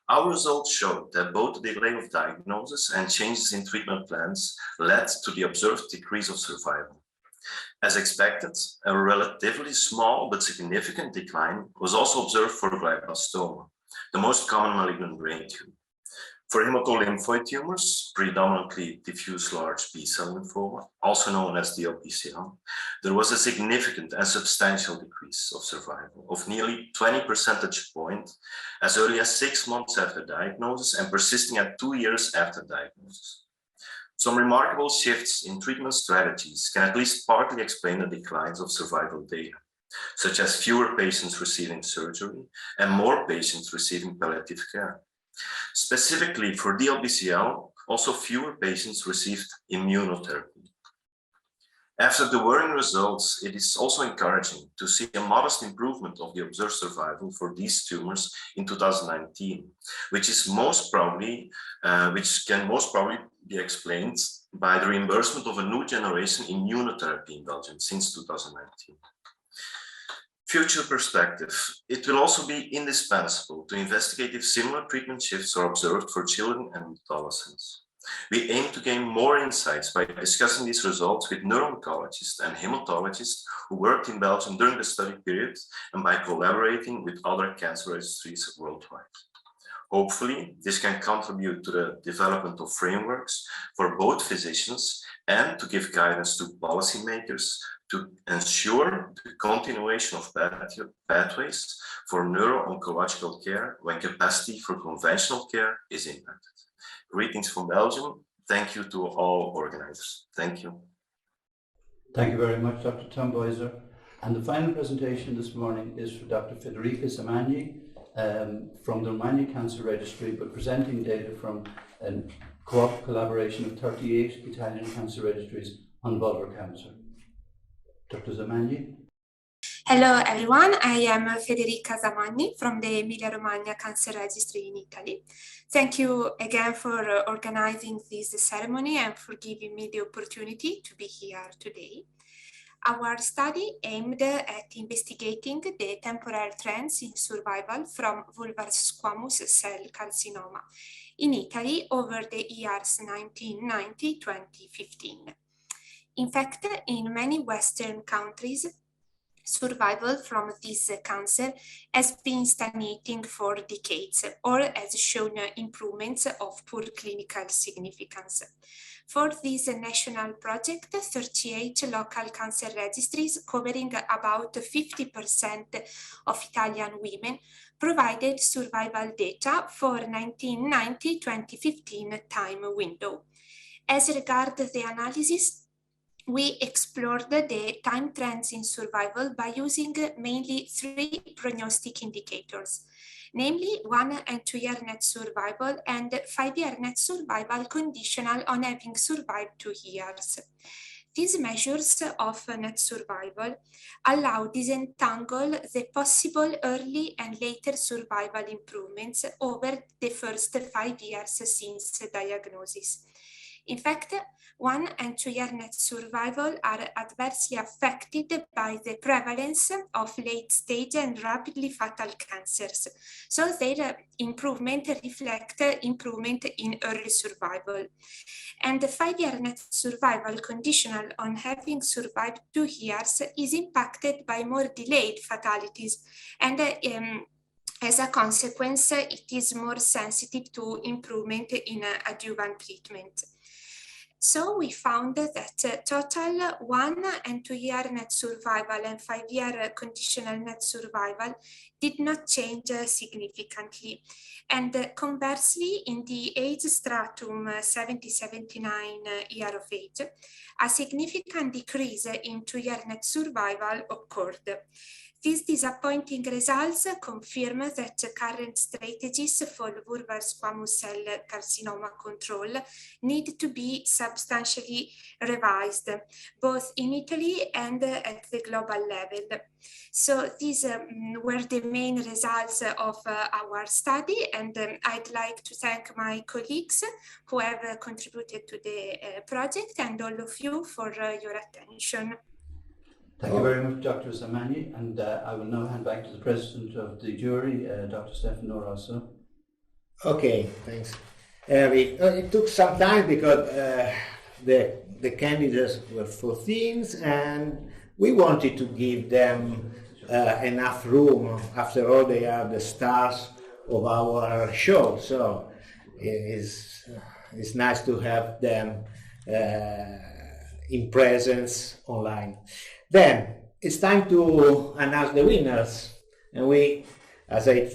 Speaker 20: Our results showed that both the delay of diagnosis and changes in treatment plans led to the observed decrease of survival. As expected, a relatively small but significant decline was also observed for glioblastoma, the most common malignant brain tumor. For hematolymphoid tumors, predominantly diffuse large B-cell lymphoma, also known as DLBCL, there was a significant and substantial decrease of survival of nearly 20 percentage points as early as 6 months after diagnosis and persisting at 2 years after diagnosis. Some remarkable shifts in treatment strategies can at least partly explain the declines of survival data, such as fewer patients receiving surgery and more patients receiving palliative care. Specifically for DLBCL, also fewer patients received immunotherapy. After the worrying results, it is also encouraging to see a modest improvement of the observed survival for these tumors in 2019, which can most probably be explained by the reimbursement of a new generation immunotherapy in Belgium since 2019. Future perspective. It will also be indispensable to investigate if similar treatment shifts are observed for children and adolescents. We aim to gain more insights by discussing these results with neuro-oncologists and hematologists who worked in Belgium during the study period and by collaborating with other cancer registries worldwide. Hopefully, this can contribute to the development of frameworks for both physicians and to give guidance to policymakers to ensure the continuation of pathways for neuro-oncological care when capacity for conventional care is impacted. Greetings from Belgium. Thank you to all organizers. Thank you.
Speaker 7: Thank you very much, Dr. Thomboyser. And the final presentation this morning is for Dr. Federica Zamagni from the Romagna Cancer Registry, but presenting data from a collaboration of 38 Italian cancer registries on vulvar cancer. Dr. Zamagni.
Speaker 21: Hello everyone, I am Federica Zamagni from the Emilia-Romagna Cancer Registry in Italy. Thank you again for organizing this ceremony and for giving me the opportunity to be here today. Our study aimed at investigating the temporal trends in survival from vulvar squamous cell carcinoma in Italy over the years 1990-2015. In fact, in many Western countries, survival from this cancer has been stagnating for decades or has shown improvements of poor clinical significance. For this national project, 38 local cancer registries covering about 50% of Italian women provided survival data for 1990-2015 time window. As regards the analysis, we explored the time trends in survival by using mainly 3 prognostic indicators, namely 1 and 2 year net survival and 5-year net survival conditional on having survived 2 years. These measures of net survival allow disentangle the possible early and later survival improvements over the first 5 years since diagnosis. In fact, 1 and 2 year net survival are adversely affected by the prevalence of late stage and rapidly fatal cancers. So their improvement reflects improvement in early survival. And the 5-year net survival conditional on having survived 2 years is impacted by more delayed fatalities. And as a consequence, it is more sensitive to improvement in adjuvant treatment. So we found that total 1 and 2 year net survival and 5-year conditional net survival did not change significantly. And conversely, in the age stratum 70-79 year of age, a significant decrease in 2-year net survival occurred. These disappointing results confirm that current strategies for vulvar squamous cell carcinoma control need to be substantially revised, both in Italy and at the global level. So these were the main results of our study, and I'd like to thank my colleagues who have contributed to the project and all of you for your attention.
Speaker 7: Thank you very much, Dr. Zamagni, and I will now hand back to the President of the jury, Dr. Stefano Rosso.
Speaker 4: Okay, thanks. It took some time because the candidates were 14 and we wanted to give them enough room. After all, they are the stars of our show. So it's nice to have them in presence online. Then it's time to announce the winners, and we, as I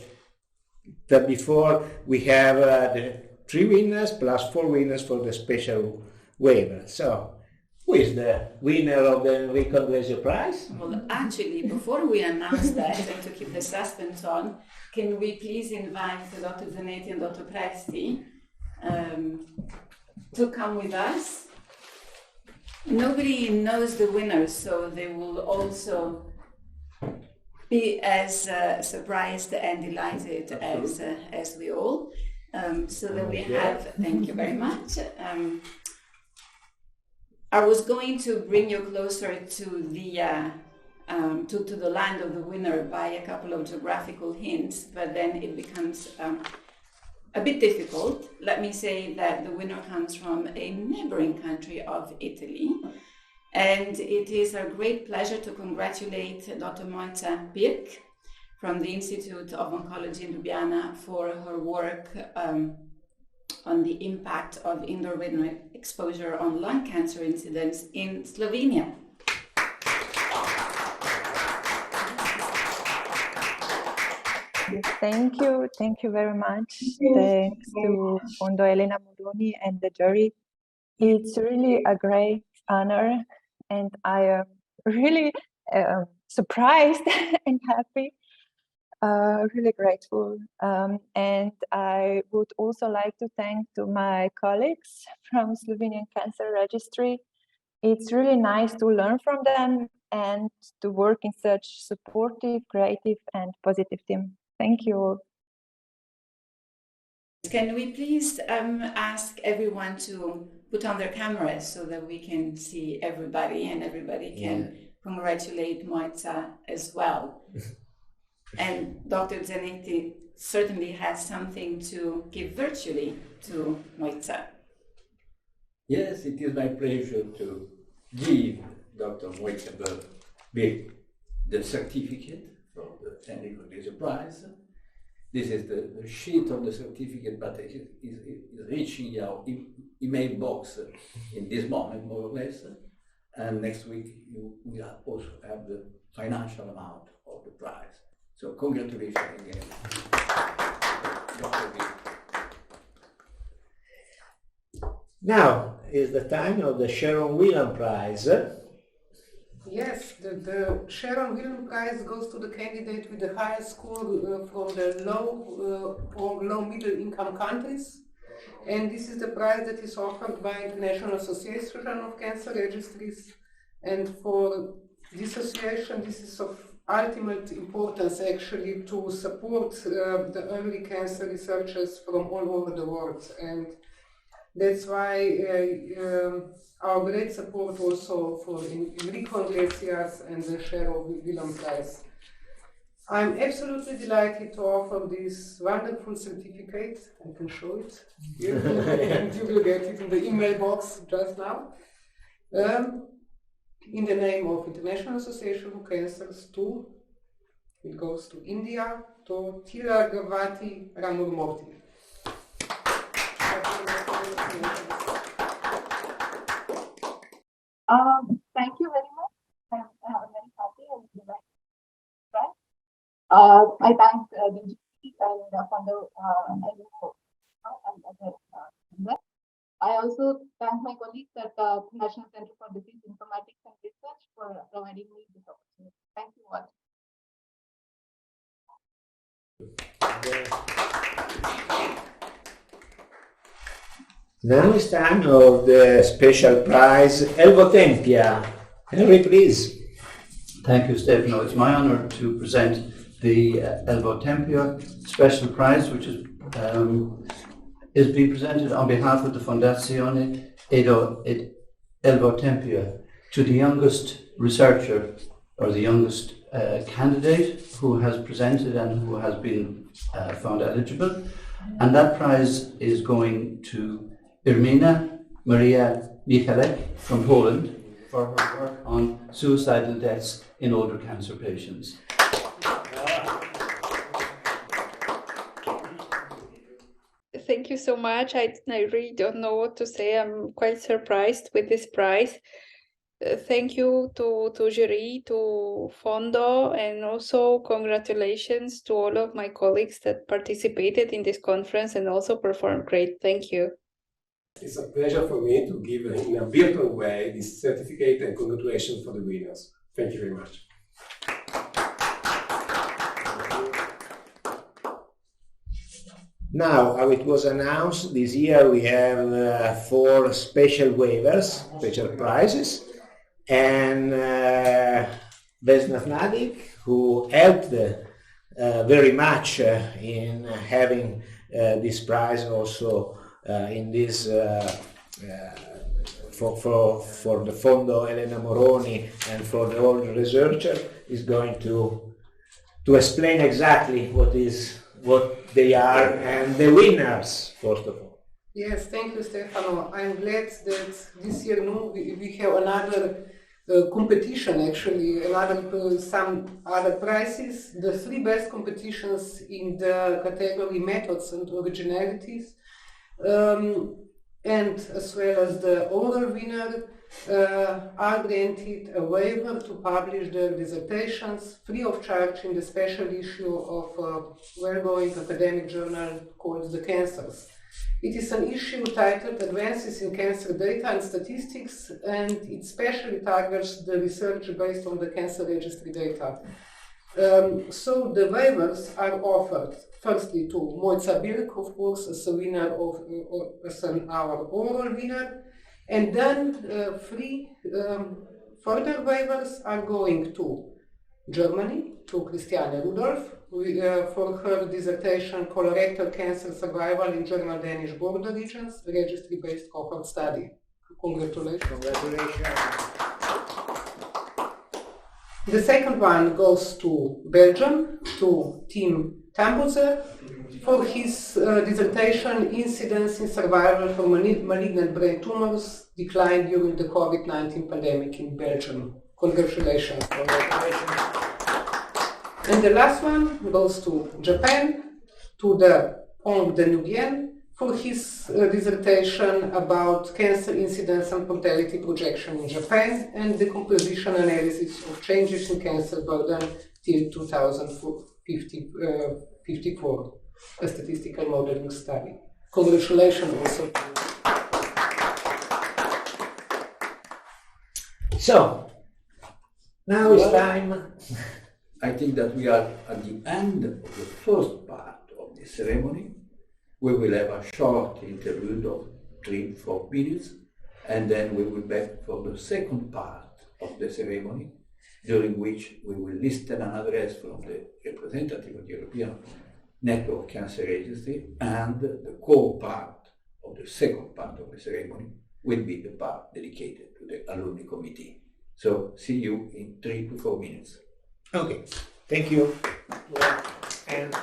Speaker 4: said before, we have the 3 winners plus 4 winners for the special waiver. So, who is the winner of the Enrico Anglesio Prize?
Speaker 5: Well, actually, before we announce that, and to keep the suspense on, can we please invite Dr. Zanetti and Dr. Presti to come with us? Nobody knows the winners, so they will also be as surprised and delighted as we all. So that we have, thank you very much. I was going to bring you closer to the land of the winner by a couple of geographical hints, but then it becomes a bit difficult. Let me say that the winner comes from a neighboring country of Italy, and it is a great pleasure to congratulate Dr. Monica Pirk from the Institute of Oncology in Ljubljana for her work on the impact of indoor window exposure on lung cancer incidence in Slovenia.
Speaker 9: Thank you very much. Thanks to Fondo Elena Moroni and the jury. It's really a great honor, and I am really surprised and happy. Really grateful, and I would also like to thank to my colleagues from Slovenian Cancer Registry. It's really nice to learn from them and to work in such supportive, creative, and positive team. Thank you.
Speaker 5: Can we please ask everyone to put on their cameras so that we can see everybody and everybody can congratulate Monica as well. And Dr. Zanetti certainly has something to give virtually to Monica.
Speaker 1: Yes, it is my pleasure to give Dr. Monica Birk the certificate from the Enrico Anglesio Prize. This is the sheet of the certificate, but it is reaching your email box in this moment, more or less. And next week, you will also have the financial amount of the prize. So congratulations again.
Speaker 4: Now is the time of the Sharon Whelan Prize.
Speaker 6: Yes, the Sharon Whelan Prize goes to the candidate with the highest score from the low or low middle income countries. And this is the prize that is offered by International Association of Cancer Registries. And for this association, this is of ultimate importance actually to support the early cancer researchers from all over the world. And that's why our great support also for Enrico Anglesio and the Sharon Whelan Prize. I'm absolutely delighted to offer this wonderful certificate. I can show it here, and you will get it in the email box just now. In the name of International Association of Cancers to, it goes to India, to Tira Gavati Ramurmurthy.
Speaker 18: Thank you very much. I'm very happy and delighted. I thank the GP and Fondo and other members. I also thank my colleagues at the National Center for Disease Informatics and Research for providing me this opportunity. Thank you all.
Speaker 4: Now it's time of the special prize, Elvotempia. Henry, please.
Speaker 7: Thank you, Stefano. It's my honor to present the Elvotempia Special Prize, which is being presented on behalf of the Fondazione Elvotempia to the youngest researcher or the youngest candidate who has presented and who has been found eligible. And that prize is going to Irmina Maria Michalek from Poland for her work on suicidal deaths in older cancer patients.
Speaker 2: Thank you so much. I really don't know what to say. I'm quite surprised with this prize. Thank you to jury, to Fondo, and also congratulations to all of my colleagues that participated in this conference and also performed great. Thank you.
Speaker 22: It's a pleasure for me to give in a virtual way this certificate and congratulations for the winners. Thank you very much.
Speaker 4: Now, how it was announced, this year we have 4 special waivers, special prizes, and Vesna Nadik, who helped very much in having this prize also in this for the Fondo Elena Moroni and for the old researcher, is going to explain exactly what they are and the winners, first of all.
Speaker 6: Yes, thank you, Stefano. I'm glad that this year we have another competition, actually, some other prizes. The 3 best competitions in the category methods and originalities, and as well as the oral winner, are granted a waiver to publish their dissertations free of charge in the special issue of a well-going academic journal called The Cancers. It is an issue titled Advances in Cancer Data and Statistics, and it specially targets the research based on the cancer registry data. So the waivers are offered firstly to Mojca Birk, of course, as a winner as our oral winner, and then 3 further waivers are going to Germany, to Christiane Rudolph, for her dissertation Colorectal Cancer Survival in German-Danish Border Regions, registry-based cohort study. Congratulations.
Speaker 4: Congratulations.
Speaker 6: The second one goes to Belgium, to Tim Tambuzer, for his dissertation Incidence in Survival for Malignant Brain Tumors Declined During the COVID-19 Pandemic in Belgium. Congratulations. And the last one goes to Japan, to the Hong de Nguyen, for his dissertation about cancer incidence and mortality projection in Japan and the composition analysis of changes in cancer burden till 2054, a statistical modeling study. Congratulations also.
Speaker 4: So, now it's time.
Speaker 1: I think that we are at the end of the first part of the ceremony. We will have a short interlude of 3-4 minutes, and then we will be back for the second part of the ceremony, during which we will listen an address from the representative of the European Network Cancer Registry, and the core part of the second part of the ceremony will be the part dedicated to the alumni committee. So see you in 3 to 4 minutes.
Speaker 4: Okay, thank you. And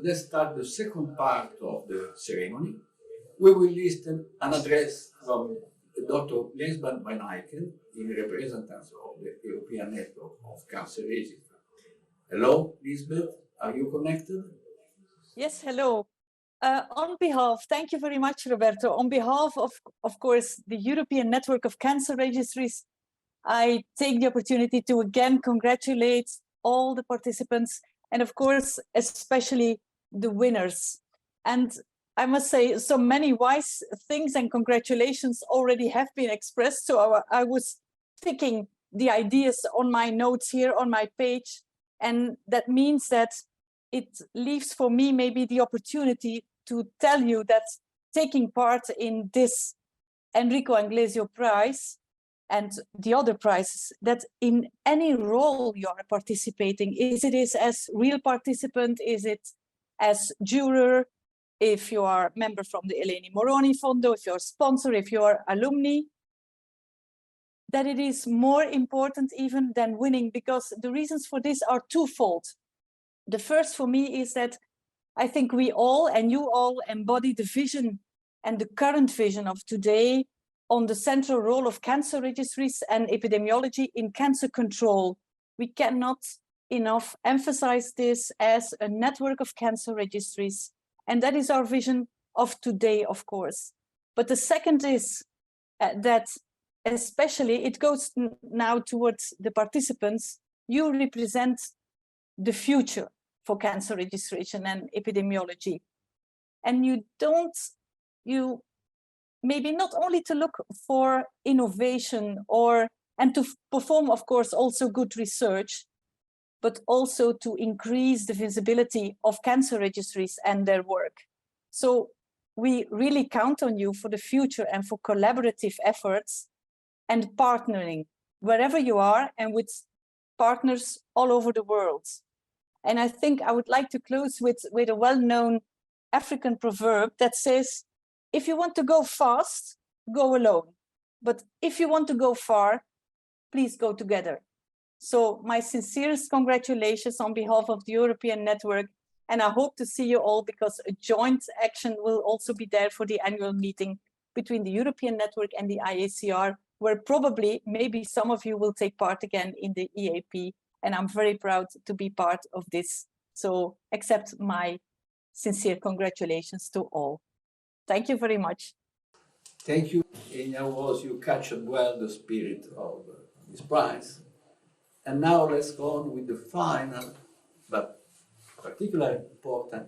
Speaker 1: let's start the second part of the ceremony. We will listen an address from Dr. Lesban van Eycken in representance of the European Network of Cancer Registry. Hello, Lisbeth, are you connected?
Speaker 3: Yes, hello. Thank you very much, Roberto. On behalf of course, the European Network of Cancer Registries, I take the opportunity to again congratulate all the participants and of course, especially the winners. And I must say, so many wise things and congratulations already have been expressed. So I was picking the ideas on my notes here on my page. And that means that it leaves for me maybe the opportunity to tell you that taking part in this Enrico Anglesio Prize and the other prizes, that in any role you are participating, is it as real participant, is it as juror, if you are a member from the Eleni Moroni Fondo, if you're a sponsor, if you're alumni, that it is more important even than winning, because the reasons for this are twofold. The first for me is that I think we all, and you all, embody the vision and the current vision of today on the central role of cancer registries and epidemiology in cancer control. We cannot enough emphasize this as a network of cancer registries. And that is our vision of today, of course. But the second is that especially it goes now towards the participants. You represent the future for cancer registration and epidemiology. And you maybe not only to look for innovation and to perform, of course, also good research, but also to increase the visibility of cancer registries and their work. So we really count on you for the future and for collaborative efforts and partnering wherever you are and with partners all over the world. And I think I would like to close with a well-known African proverb that says, if you want to go fast, go alone. But if you want to go far, please go together. So my sincerest congratulations on behalf of the European Network. And I hope to see you all, because a joint action will also be there for the annual meeting between the European Network and the IACR, where probably maybe some of you will take part again in the EAP. And I'm very proud to be part of this. So accept my sincere congratulations to all. Thank you very much.
Speaker 1: Thank you. In other words, you captured well the spirit of this prize. And now let's go on with the final, but particularly important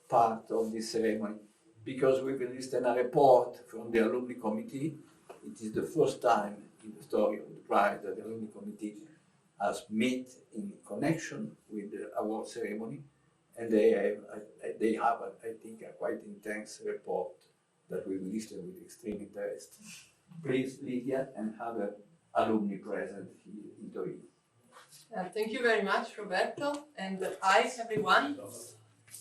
Speaker 1: part of this ceremony, because we will listen a report from the alumni committee. It is the first time in the story of the prize that the alumni committee has met in connection with the award ceremony, and they have, I think, a quite intense report that we will listen with extreme interest. Please, Lydia, and other alumni present here in Torino.
Speaker 8: Thank you very much, Roberto, and hi, everyone.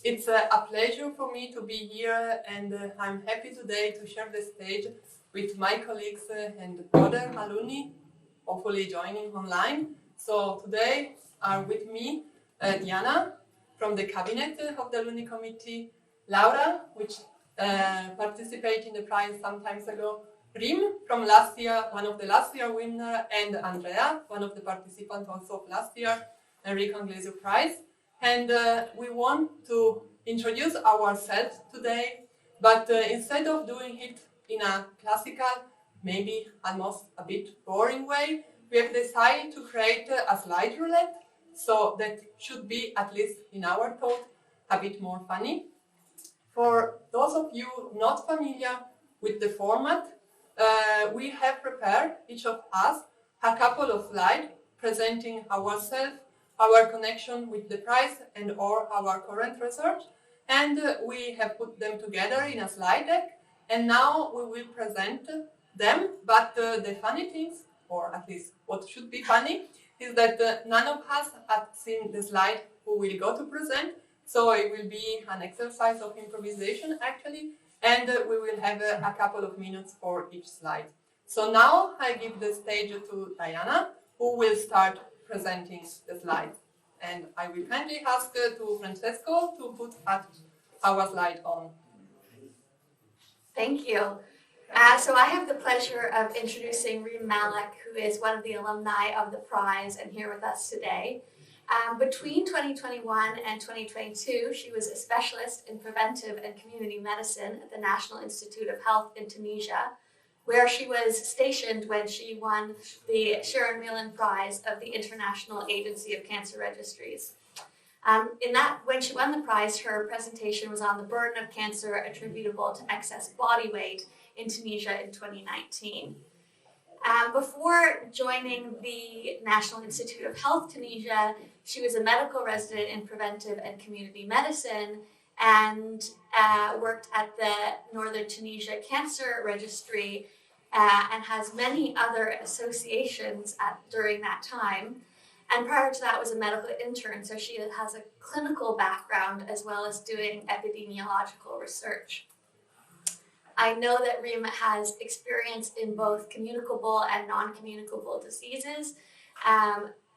Speaker 8: It's a pleasure for me to be here, and I'm happy today to share the stage with my colleagues and other alumni, hopefully joining online. So today are with me Diana from the cabinet of the alumni committee, Laura, which participated in the prize some times ago, Rim from last year, one of the last year winner, and Andrea, one of the participants also of last year, Enrico Anglesio Prize. And we want to introduce ourselves today, but instead of doing it in a classical, maybe almost a bit boring way, we have decided to create a slide roulette, so that should be, at least in our thought, a bit more funny. For those of you not familiar with the format, we have prepared, each of us, a couple of slides presenting ourselves, our connection with the prize, and or our current research. And we have put them together in a slide deck, and now we will present them. But the funny things, or at least what should be funny, is that none of us have seen the slide who will go to present, so it will be an exercise of improvisation actually, and we will have a couple of minutes for each slide. So now I give the stage to Diana, who will start presenting the slides. And I will kindly ask to Francesco to put at our slide on.
Speaker 10: Thank you. So I have the pleasure of introducing Reem Malik, who is one of the alumni of the prize and here with us today. Between 2021 and 2022, she was a specialist in preventive and community medicine at the National Institute of Health in Tunisia, where she was stationed when she won the Sharon Whelan Prize of the International Agency of Cancer Registries. When she won the prize, her presentation was on the burden of cancer attributable to excess body weight in Tunisia in 2019. Before joining the National Institute of Health Tunisia, she was a medical resident in preventive and community medicine and worked at the Northern Tunisia Cancer Registry and has many other associations during that time. And prior to that was a medical intern, so she has a clinical background as well as doing epidemiological research. I know that Reem has experience in both communicable and non-communicable diseases,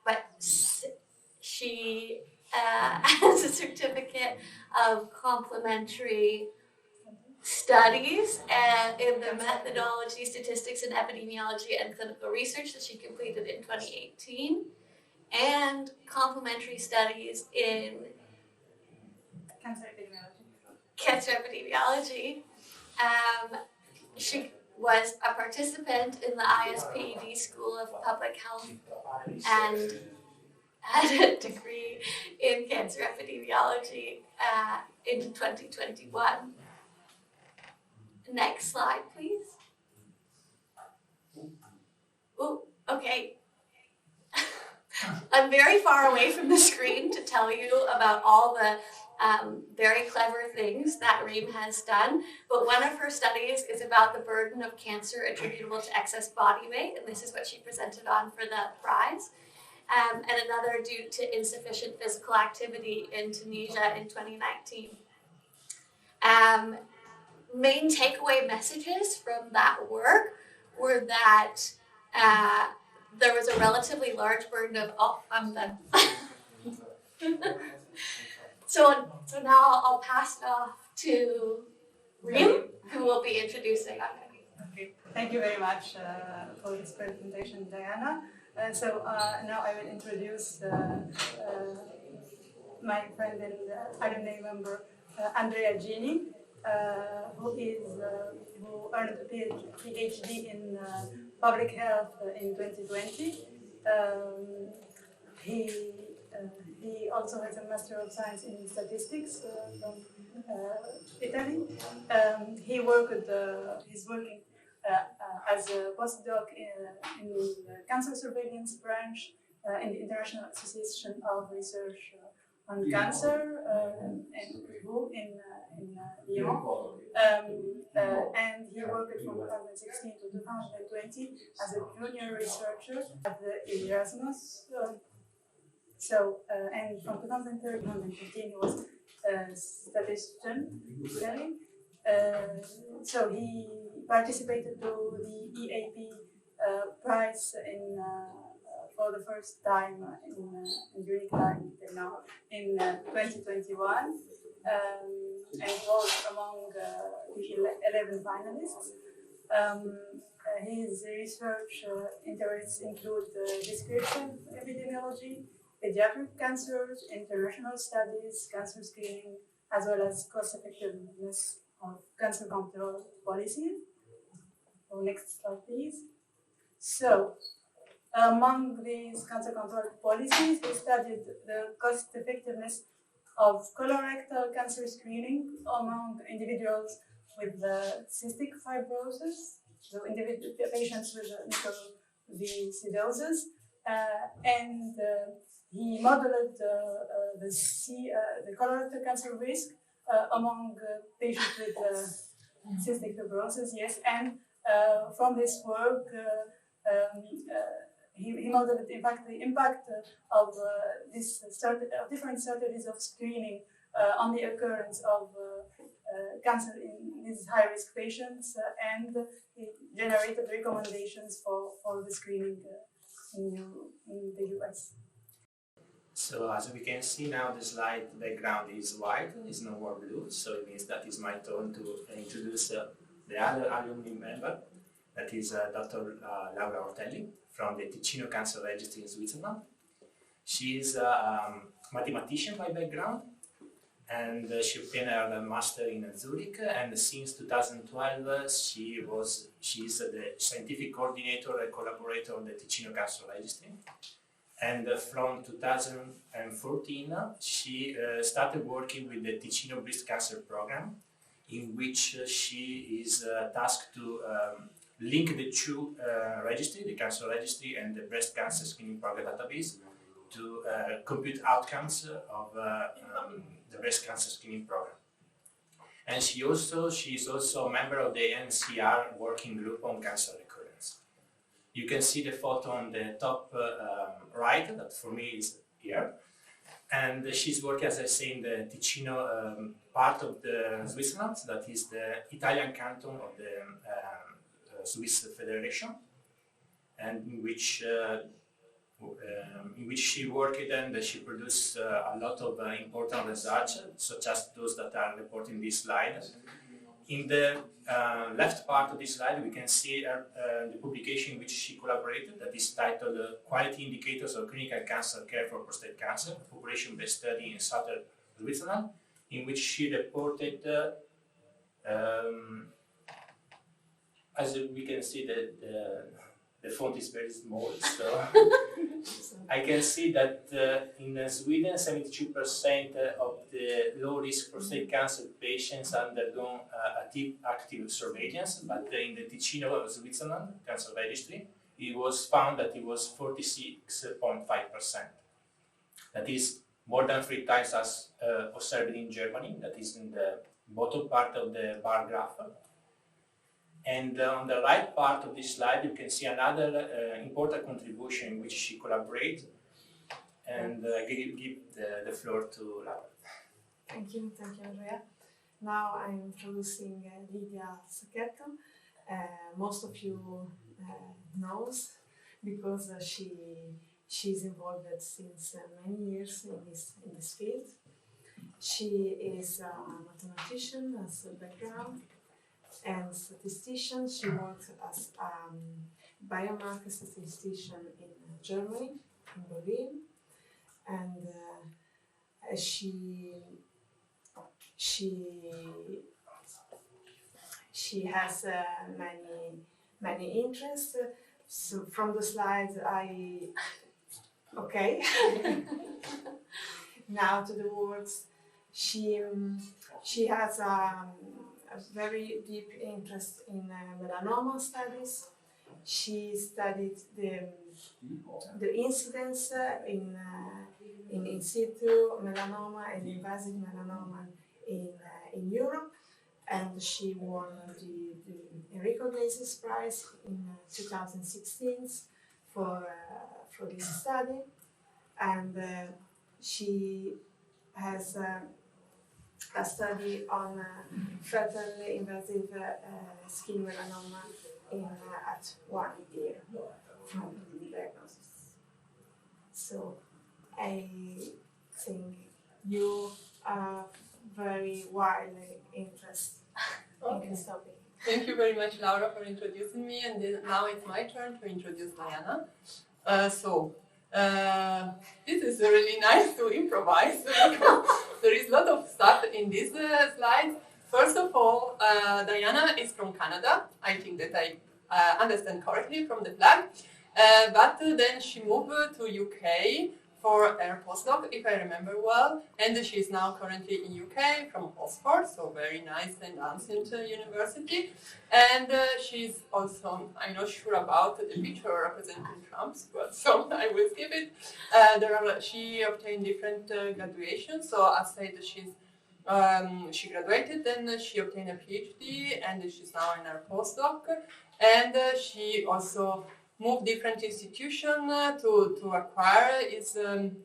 Speaker 10: but she has a certificate of complementary studies in the methodology, statistics, and epidemiology and clinical research that she completed in 2018. And complementary studies in cancer epidemiology. She was a participant in the ISPED School of Public Health and had a degree in cancer epidemiology in 2021. Next slide, please. Oh, okay. I'm very far away from the screen to tell you about all the very clever things that Reem has done, but one of her studies is about the burden of cancer attributable to excess body weight, and this is what she presented on for the prize, and another due to insufficient physical activity in Tunisia in 2019. Main takeaway messages from that work were that there was a relatively large burden of, I'm done. So now I'll pass it off to Reem, who will be introducing us.
Speaker 11: Okay, thank you very much for this presentation, Diana. Now I will introduce my friend and alumni member, Andrea Gini, who earned a PhD in public health in 2020. He also has a Master of Science in Statistics from Italy. He's working as a postdoc in the Cancer Surveillance Branch in the International Association of Research on Cancer in Lyon. And he worked from 2016 to 2020 as a junior researcher at the Erasmus. And from 2013 to 2015, he was a statistician. So he participated to the EAP prize for the first time in unique time now in 2021, and was among the 11 finalists. His research interests include description epidemiology, pediatric cancers, international studies, cancer screening, as well as cost-effectiveness of cancer control policies. So next slide, please. So, among these cancer control policies, we studied the cost-effectiveness of colorectal cancer screening among individuals with cystic fibrosis, so patients with mucosidosis, and he modeled the colorectal cancer risk among patients with cystic fibrosis, yes, and from this work, he modeled, in fact, the impact of different strategies of screening on the occurrence of cancer in these high-risk patients, and he generated recommendations for the screening in the US.
Speaker 12: So as we can see now, the slide background is white, is no more blue, so it means that it's my turn to introduce the other alumni member, that is Dr. Laura Ortelli from the Ticino Cancer Registry in Switzerland. She is a mathematician by background, and she obtained her master in Zurich, and since 2012 she is the scientific coordinator and collaborator of the Ticino Cancer Registry. And from 2014 she started working with the Ticino Breast Cancer Program, in which she is tasked to link the two registry, the cancer registry and the breast cancer screening program database, to compute outcomes of the breast cancer screening program. And she is also a member of the NCR working group on cancer recurrence. You can see the photo on the top right, that for me is here. And she's working, as I say, in the Ticino part of the Switzerland, that is the Italian canton of the Swiss Federation, and in which she worked, and she produced a lot of important results, such as those that are reported in this slide. In the left part of this slide, we can see the publication in which she collaborated, that is titled Quality Indicators of Clinical Cancer Care for Prostate Cancer, population-based study in southern Switzerland, in which she reported, as we can see, the font is very small, so I can see that in Sweden, 72% of the low-risk prostate cancer patients undergo active surveillance, but in the Ticino of Switzerland Cancer Registry, it was found that it was 46.5%. That is more than 3 times as observed in Germany, that is in the bottom part of the bar graph. And on the right part of this slide, you can see another important contribution in which she collaborates. And I give the floor to Laura.
Speaker 13: Thank you, Andrea. Now I'm introducing Lidia Sacchetto. Most of you knows because she's involved since many years in this field. She is a mathematician as a background and statistician. She worked as a biomarker statistician in Germany, in Berlin, and she has many interests. So from the slides, okay. Now to the works. She has a very deep interest in melanoma studies. She studied the incidence in situ melanoma and invasive melanoma in Europe, and she won the Enrico Anglesio Prize in 2016 for this study, and she has a study on fatal invasive skin melanoma at 1 year from diagnosis. So I think you are very widely interested in this topic.
Speaker 8: Thank you very much, Laura, for introducing me, and then now it's my turn to introduce Diana. This is really nice to improvise. There is a lot of stuff in this slide. First of all, Diana is from Canada. I think that I understand correctly from the flag. But then she moved to UK for her postdoc, if I remember well, and she is now currently in UK from Oxford, so very nice and ancient university. And she's also, I'm not sure about the picture representing Trump's, but so I will skip it. She obtained different graduations, so I said she graduated, then she obtained a PhD, and she's now in her postdoc. And she also moved different institutions to acquire its to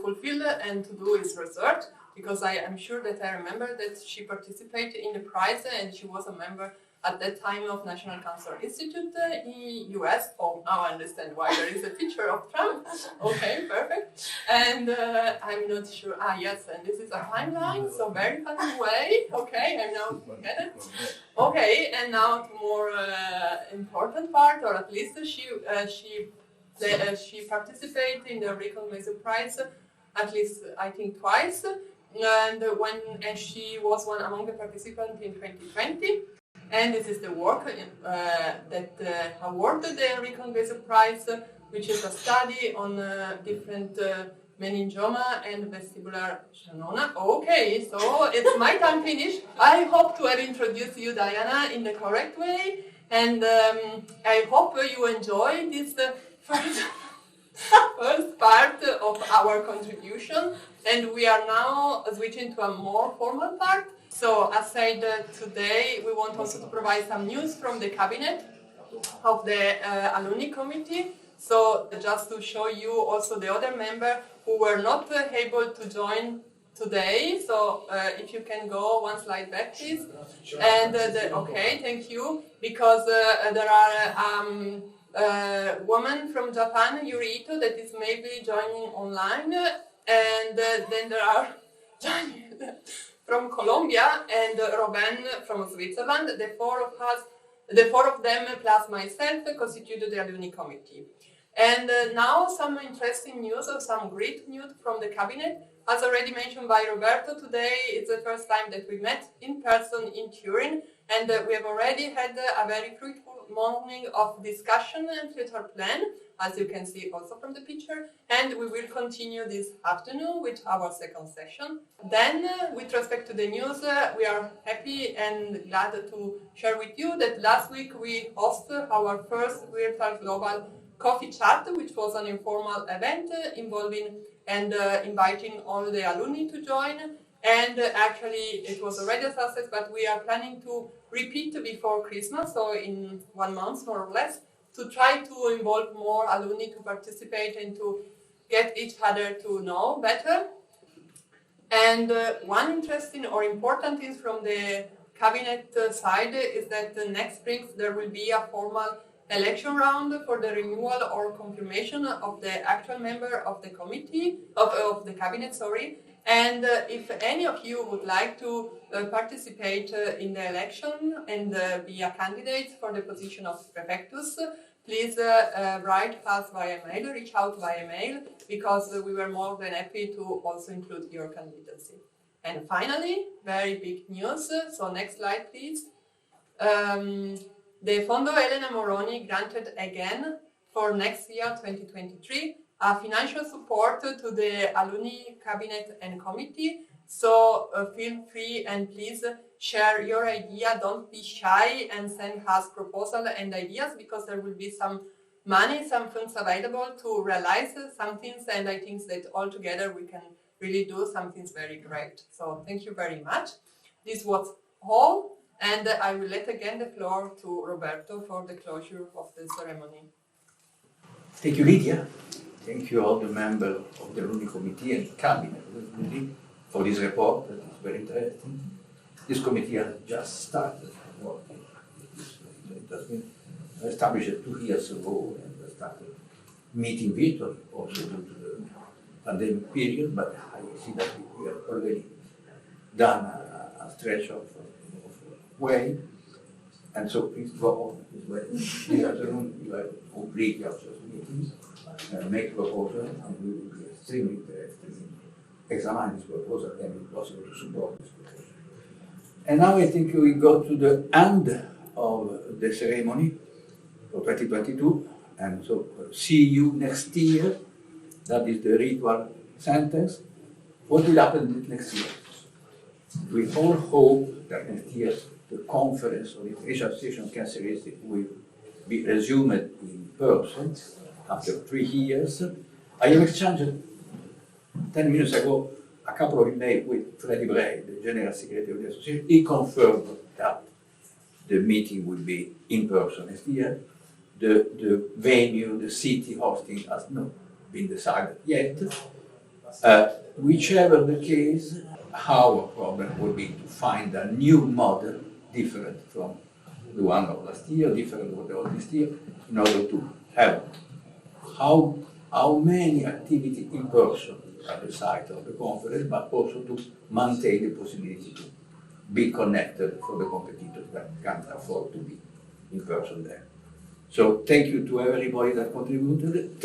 Speaker 8: fulfill and to do its research, because I am sure that I remember that she participated in the prize and she was a member at that time of National Cancer Institute in US. Oh, now I understand why there is a picture of Trump. Okay, perfect. And I'm not sure. Ah, yes, and this is a timeline, so very funny way. Okay, I now get it. Okay, and now to more important part, or at least she participated in the Enrico Anglesio Prize at least I think twice, and she was one among the participants in 2020. And this is the work that awarded the Enrico Anglesio Prize, which is a study on different meningioma and vestibular schwannoma. Okay, so it's my time finished. I hope to have introduced you, Diana, in the correct way, and I hope you enjoy this first part of our contribution, and we are now switching to a more formal part. So as said, today we want also to provide some news from the cabinet of the alumni committee. So just to show you also the other members who were not able to join today. So if you can go one slide back, please. And okay, thank you, because there are woman from Japan, Yuri Ito, that is maybe joining online, and then there are from Colombia and Robin from Switzerland. The four of them plus myself constituted the alumni committee. And now some interesting news, or some great news from the cabinet. As already mentioned by Roberto, today it's the first time that we met in person in Turin, and we have already had a very fruitful morning of discussion and future plan, as you can see also from the picture, and we will continue this afternoon with our second session. Then, with respect to the news, we are happy and glad to share with you that last week we hosted our first virtual global coffee chat, which was an informal event involving and inviting all the alumni to join. And actually, it was already a success, but we are planning to repeat before Christmas, so in 1 month more or less, to try to involve more alumni to participate and to get each other to know better. And one interesting or important thing from the cabinet side is that next spring there will be a formal election round for the renewal or confirmation of the actual member of the committee, of the cabinet, sorry. And if any of you would like to participate in the election and be a candidate for the position of prefectus, please write us via mail, reach out via mail, because we were more than happy to also include your candidacy. And finally, very big news. So next slide, please. The Fondo Elena Moroni granted again for next year, 2023, financial support to the alumni cabinet and committee. So feel free and please share your idea. Don't be shy and send us proposals and ideas, because there will be some money, some funds available to realize some things, and I think that all together we can really do something very great. So thank you very much. This was all, and I will let again the floor to Roberto for the closure of the ceremony.
Speaker 1: Thank you, Lydia. Thank you all the members of the alumni committee and cabinet for this report. That is very interesting. This committee has just started working. It has been established 2 years ago and started meeting virtually also due to the pandemic period, but I see that we have already done a stretch of way, and so please go on this way. This afternoon you have complete your meetings, make proposals, and we will be extremely interested in examining this proposal and if possible to support this proposal. And now I think we go to the end of the ceremony for 2022, and so see you next year. That is the ritual sentence. What will happen next year? We all hope that next year the conference of the International Association of Cancer Research will be resumed in person after 3 years. I have exchanged 10 minutes ago a couple of emails with Freddie Bray, the General Secretary of the Association. He confirmed that the meeting will be in person next year. The venue, the city hosting has not been decided yet. Whichever the case, our problem will be to find a new model different from the one of last year, different from the one this year, in order to have how many activities in person at the site of the conference, but also to maintain the possibility to be connected for the competitors that can't afford to be in person there. So thank you to everybody that contributed.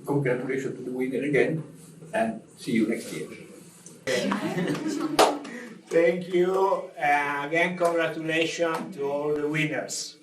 Speaker 1: Congratulations to the winner again, and see you next year.
Speaker 4: Thank you. Again, congratulations to all the winners.